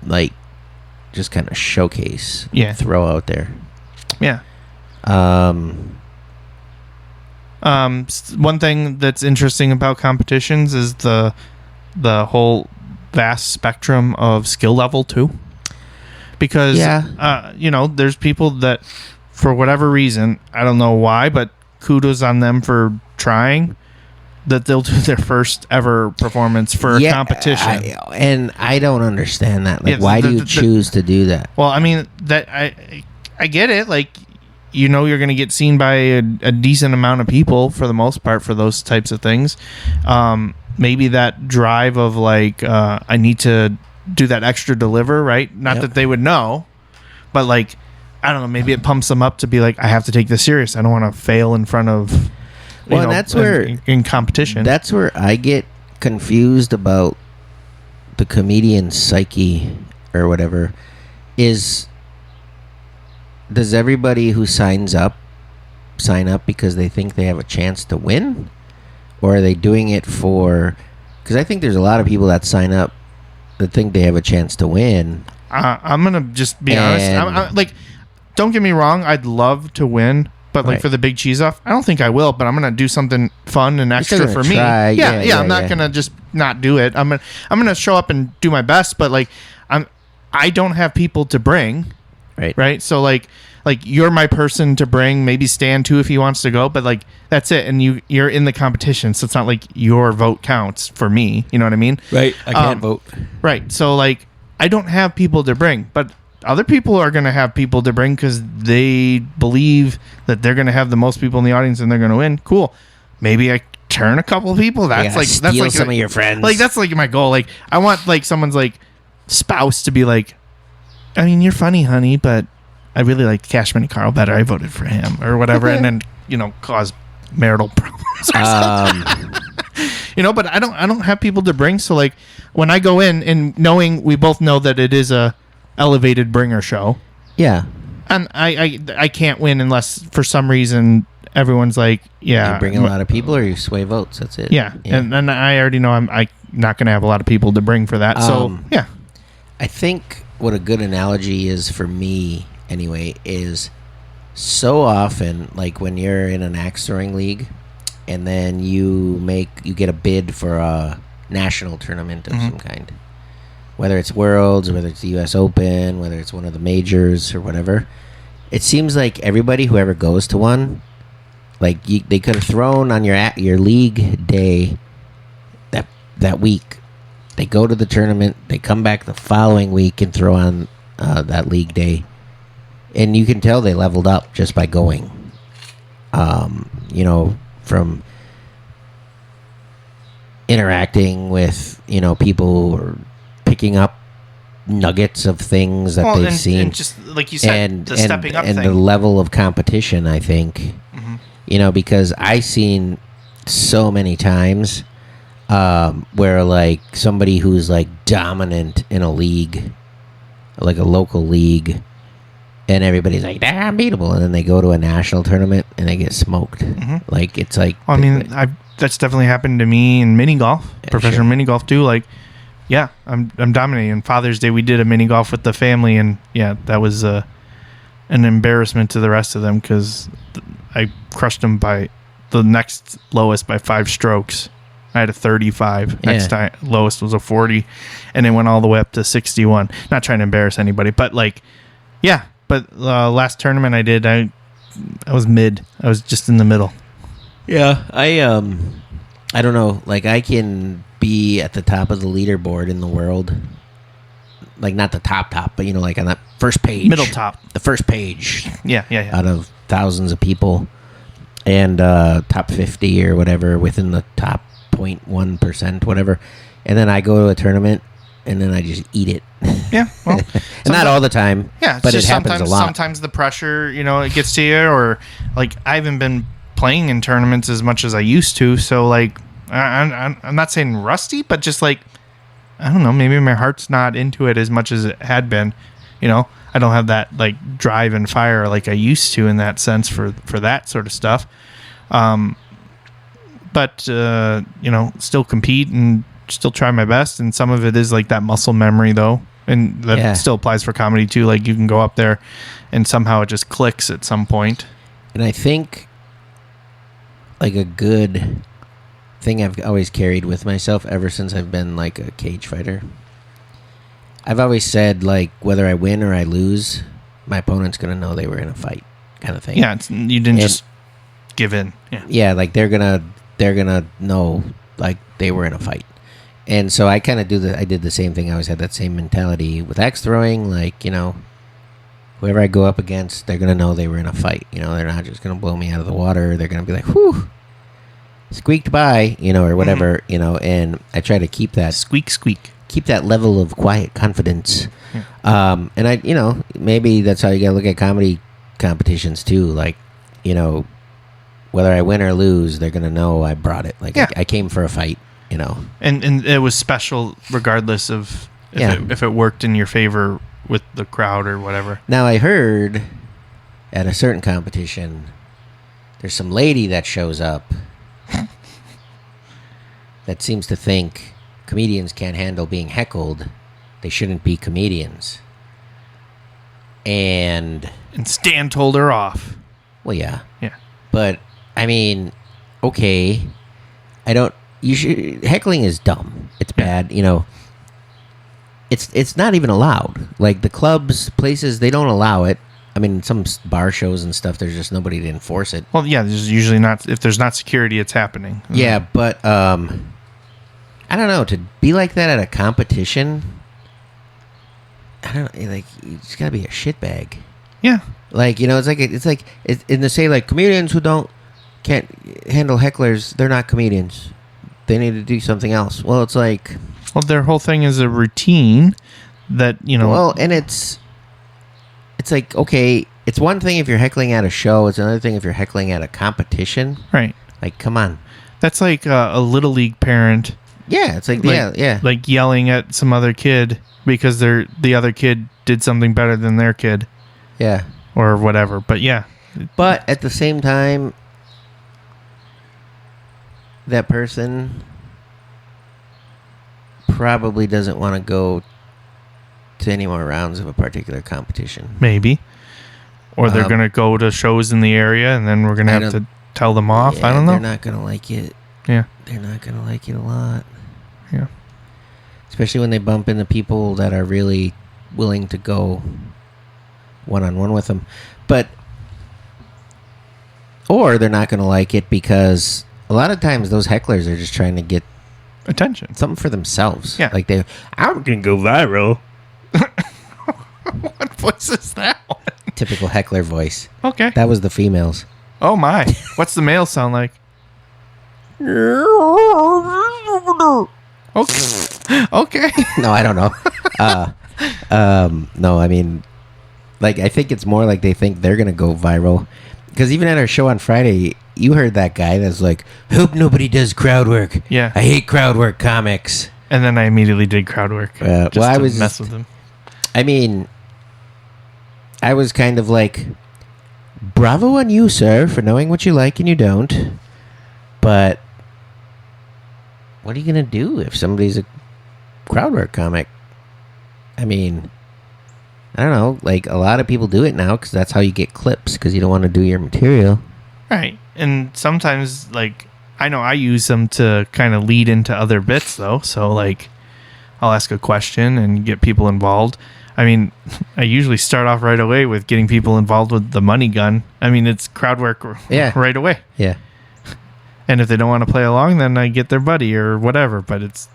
like just kind of showcase. Yeah, throw out there. Yeah. One thing that's interesting about competitions is the whole vast spectrum of skill level too, because there's people that for whatever reason, I don't know why, but kudos on them for trying, that they'll do their first ever performance for a competition. I don't understand that. Like, why do you choose to do that? Well, I mean, that I get it. Like, you're going to get seen by a decent amount of people for the most part for those types of things. Maybe that drive of like, I need to do that extra deliver, right? Not that they would know, but like, I don't know, maybe it pumps them up to be like, I have to take this serious. I don't want to fail in front of, that's where in competition. That's where I get confused about the comedian psyche or whatever. Does everybody who sign up because they think they have a chance to win? Or are they doing it for... Because I think there's a lot of people that sign up that think they have a chance to win. I'm going to just be honest. I'm, like, don't get me wrong. I'd love to win. But like for the big cheese off, I don't think I will. But I'm going to do something fun and extra for me. Yeah, I'm not going to just not do it. I'm gonna show up and do my best. But like, I don't have people to bring. Right. So like you're my person to bring. Maybe Stan too if he wants to go. But like that's it. And you're in the competition, so it's not like your vote counts for me. You know what I mean? Right. I can't vote. Right. So like I don't have people to bring, but other people are going to have people to bring because they believe that they're going to have the most people in the audience and they're going to win. Cool. Maybe I turn a couple of people. That's like some of your friends. Like that's like my goal. Like I want like someone's like spouse to be like, I mean, you're funny, honey, but I really like Cash Money Carl better. I voted for him or whatever, and then cause marital problems or something. But I don't have people to bring. So like when I go in and knowing we both know that it is a elevated bringer show, and I can't win unless for some reason everyone's like, you bring a lot of people or you sway votes. That's it. And I already know I'm not going to have a lot of people to bring for that. So I think what a good analogy is for me anyway is so often like when you're in an axe throwing league and then you get a bid for a national tournament of some kind, whether it's Worlds, whether it's the US Open, whether it's one of the majors or whatever. It seems like everybody who ever goes to one, like they could have thrown on your league day that week. They go to the tournament, they come back the following week and throw on that league day. And you can tell they leveled up just by going. From interacting with, people or picking up nuggets of things that they've seen. And just, like you said, the stepping up and thing. the level of competition, I think. Because I've seen so many times where, like, somebody who's, like, dominant in a league, like a local league, and everybody's like, they're unbeatable. And then they go to a national tournament and they get smoked. Like, it's like... Well, I mean, that's definitely happened to me in mini golf, professional mini golf, too. Like, I'm dominating. On Father's Day, we did a mini golf with the family, and, that was an embarrassment to the rest of them because I crushed them by the next lowest by 5 strokes. I had a 35. Next time, lowest was a 40, and it went all the way up to 61. Not trying to embarrass anybody, but, like, But last tournament I did, I was mid. I was just in the middle. Yeah, I don't know. Like, I can be at the top of the leaderboard in the world. Like, not the top, but, like on that first page. Middle top. The first page. Yeah. Out of thousands of people. And top 50 or whatever within the top 0.1%, whatever. And then I go to a tournament. And then I just eat it. Yeah, well, and not all the time. Yeah, but it happens a lot. Sometimes the pressure, it gets to you, or like I haven't been playing in tournaments as much as I used to. So like, I'm not saying rusty, but just like I don't know, maybe my heart's not into it as much as it had been. You know, I don't have that like drive and fire like I used to in that sense for that sort of stuff. But you know, still compete and still try my best. And some of it is like that muscle memory though. And that still applies for comedy too. Like you can go up there and somehow it just clicks at some point. And I think like a good thing I've always carried with myself ever since I've been like a cage fighter. I've always said like whether I win or I lose, my opponent's going to know they were in a fight kind of thing. Yeah, you didn't just give in. Yeah, like they're going to know like they were in a fight. And so I kind of I did the same thing. I always had that same mentality with axe throwing. Like, you know, whoever I go up against, they're going to know they were in a fight. You know, they're not just going to blow me out of the water. They're going to be like, whew, squeaked by, you know, or whatever, you know, and I try to keep that. Squeak. Keep that level of quiet confidence. And I, you know, maybe that's how you got to look at comedy competitions too. Like, you know, whether I win or lose, they're going to know I brought it. Like, I came for a fight. You know, and it was special regardless of if it worked in your favor with the crowd or whatever. Now I heard at a certain competition, there's some lady that shows up that seems to think comedians can't handle being heckled. They shouldn't be comedians. And Stan told her off. Well, yeah. But I mean, okay, heckling is dumb. It's bad, you know. It's not even allowed. Like the clubs, places, they don't allow it. I mean, some bar shows and stuff, there's just nobody to enforce it. Well, yeah, there's usually not. If there's not security, it's happening. Yeah, but I don't know, to be like that at a competition, I don't know, like you just gotta be a shitbag. Yeah, like, you know, it's like in the say like comedians who can't handle hecklers, they're not comedians. They need to do something else. Well, it's like... Well, their whole thing is a routine that, you know... Well, and it's like, okay, it's one thing if you're heckling at a show. It's another thing if you're heckling at a competition. Right. Like, come on. That's like a Little League parent. Yeah, it's like yeah. Like yelling at some other kid because the other kid did something better than their kid. Yeah. Or whatever. But yeah. But at the same time... that person probably doesn't want to go to any more rounds of a particular competition. Maybe. Or they're going to go to shows in the area and then we're going to have to tell them off. Yeah, I don't know. They're not going to like it. Yeah. They're not going to like it a lot. Yeah. Especially when they bump into people that are really willing to go one-on-one with them. Or they're not going to like it because... a lot of times those hecklers are just trying to get attention, something for themselves. Yeah, like I'm gonna go viral. What voice is that one? Typical heckler voice. Okay, that was the females. Oh my! What's the male sound like? Okay. No, I don't know. No, I mean, like I think it's more like they think they're gonna go viral. Because even at our show on Friday, you heard that guy that's like, hope nobody does crowd work. Yeah. I hate crowd work comics. And then I immediately did crowd work. I was mess with him. I mean, I was kind of like, bravo on you, sir, for knowing what you like and you don't. But what are you going to do if somebody's a crowd work comic? I mean... I don't know, like a lot of people do it now because that's how you get clips because you don't want to do your material. Right. And sometimes, like, I know I use them to kind of lead into other bits, though. So, like, I'll ask a question and get people involved. I mean, I usually start off right away with getting people involved with the money gun. I mean, it's crowd work right away. Yeah. And if they don't want to play along, then I get their buddy or whatever. But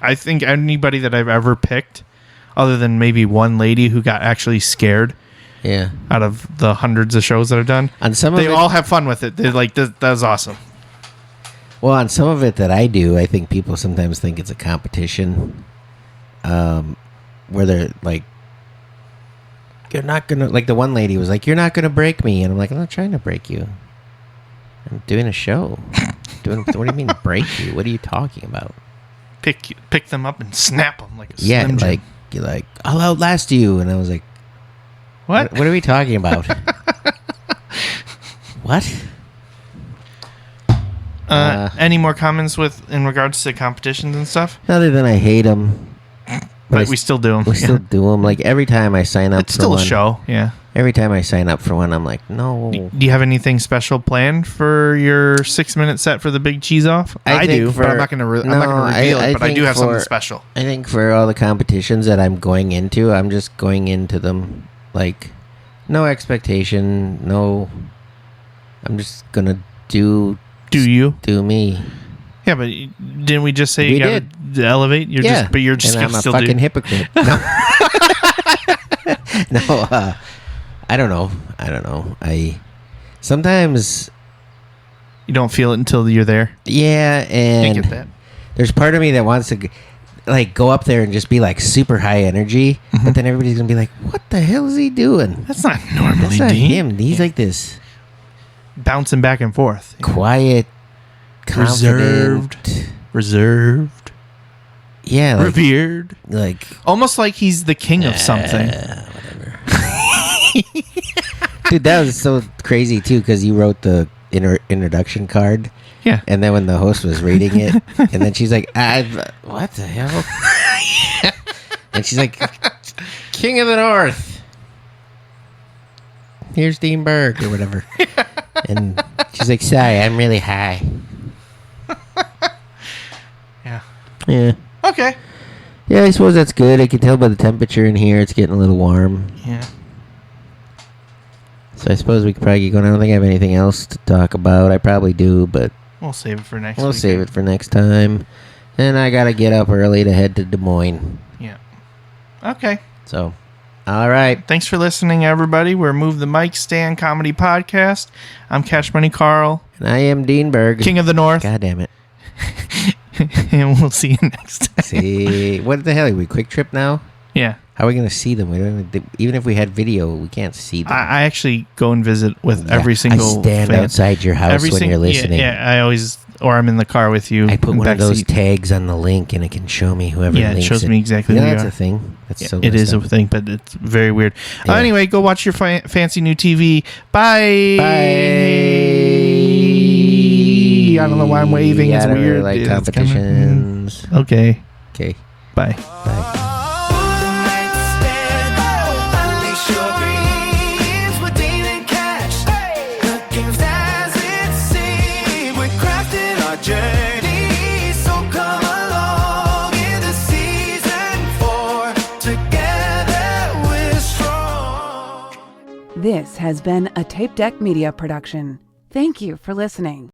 I think anybody that I've ever picked, other than maybe one lady who got actually scared out of the hundreds of shows that I've done, they all have fun with it. They're like, that was awesome. Well, on some of it that I do, I think people sometimes think it's a competition where they're like, you're not going to... Like the one lady was like, you're not going to break me. And I'm like, I'm not trying to break you. I'm doing a show. What do you mean break you? What are you talking about? pick them up and snap them like a Yeah, Slim Jim. like you're like, I'll outlast you, and I was like, What? What are we talking about? What? Any more comments in regards to competitions and stuff? Other than I hate them, But we still do them. we still do them. Like every time I sign up It's for still one, a show. Yeah. every time I sign up for one, I'm like, no. Do you have anything special planned for your 6-minute set for the big cheese off? I think do, but I'm not going to reveal it. But I think do have something for- special. I think for all the competitions that I'm going into, I'm just going into them like no expectation, no. I'm just gonna do me. Yeah, but didn't we just say We you got to elevate? You're Yeah, but you're just and gonna I'm a still fucking do. hypocrite. No, no. I don't know. I sometimes, You don't feel it until you're there. yeah, I and get that. there's part of me that wants to like go up there and just be like super high energy, but then everybody's gonna be like, "What the hell is he doing?" That's not normally That's not Dean. him. He's like this Bouncing back and forth. quiet, confident, Reserved. yeah, like, Revered. like Almost like he's the king of something. whatever. Dude, that was so crazy too because you wrote the introduction card. Yeah. And then when the host was reading it, and then she's like, what the hell? And she's like, King of the North. Here's Dean Berg or whatever. And she's like, sorry, I'm really high. Yeah. Yeah. Okay. Yeah, I suppose that's good. I can tell by the temperature in here, it's getting a little warm. Yeah. So I suppose we could probably get going. I don't think I have anything else to talk about. I probably do, but We'll save it for next we'll week. save it for next time. And I got to get up early to head to Des Moines. Yeah. Okay. So, all right. Thanks for listening, everybody. We're Move the Mic Stand Comedy Podcast. I'm Cash Money Carl, And I am Dean Berg. King of the North. God damn it. And we'll see you next time. See, what the hell? Are we Quick Trip now? Yeah. How are we going to see them? We don't even if we had video, we can't see them. I actually go and visit with Yeah, every single I stand fan. outside your house when you're listening. Yeah, I always, or I'm in the car with you. I put in one of back those seat. tags on the link, and it can show me whoever Yeah, it links shows me exactly You who know, you that's are. a thing. That's Yeah, so it is a messed up. thing, but it's very weird. Yeah. Anyway, go watch your fancy new TV. Bye. Bye. I don't know why I'm waving. Yeah, It's I don't weird. really like It's competitions. Okay. Okay. Bye. Bye. This has been a Tape Deck Media production. Thank you for listening.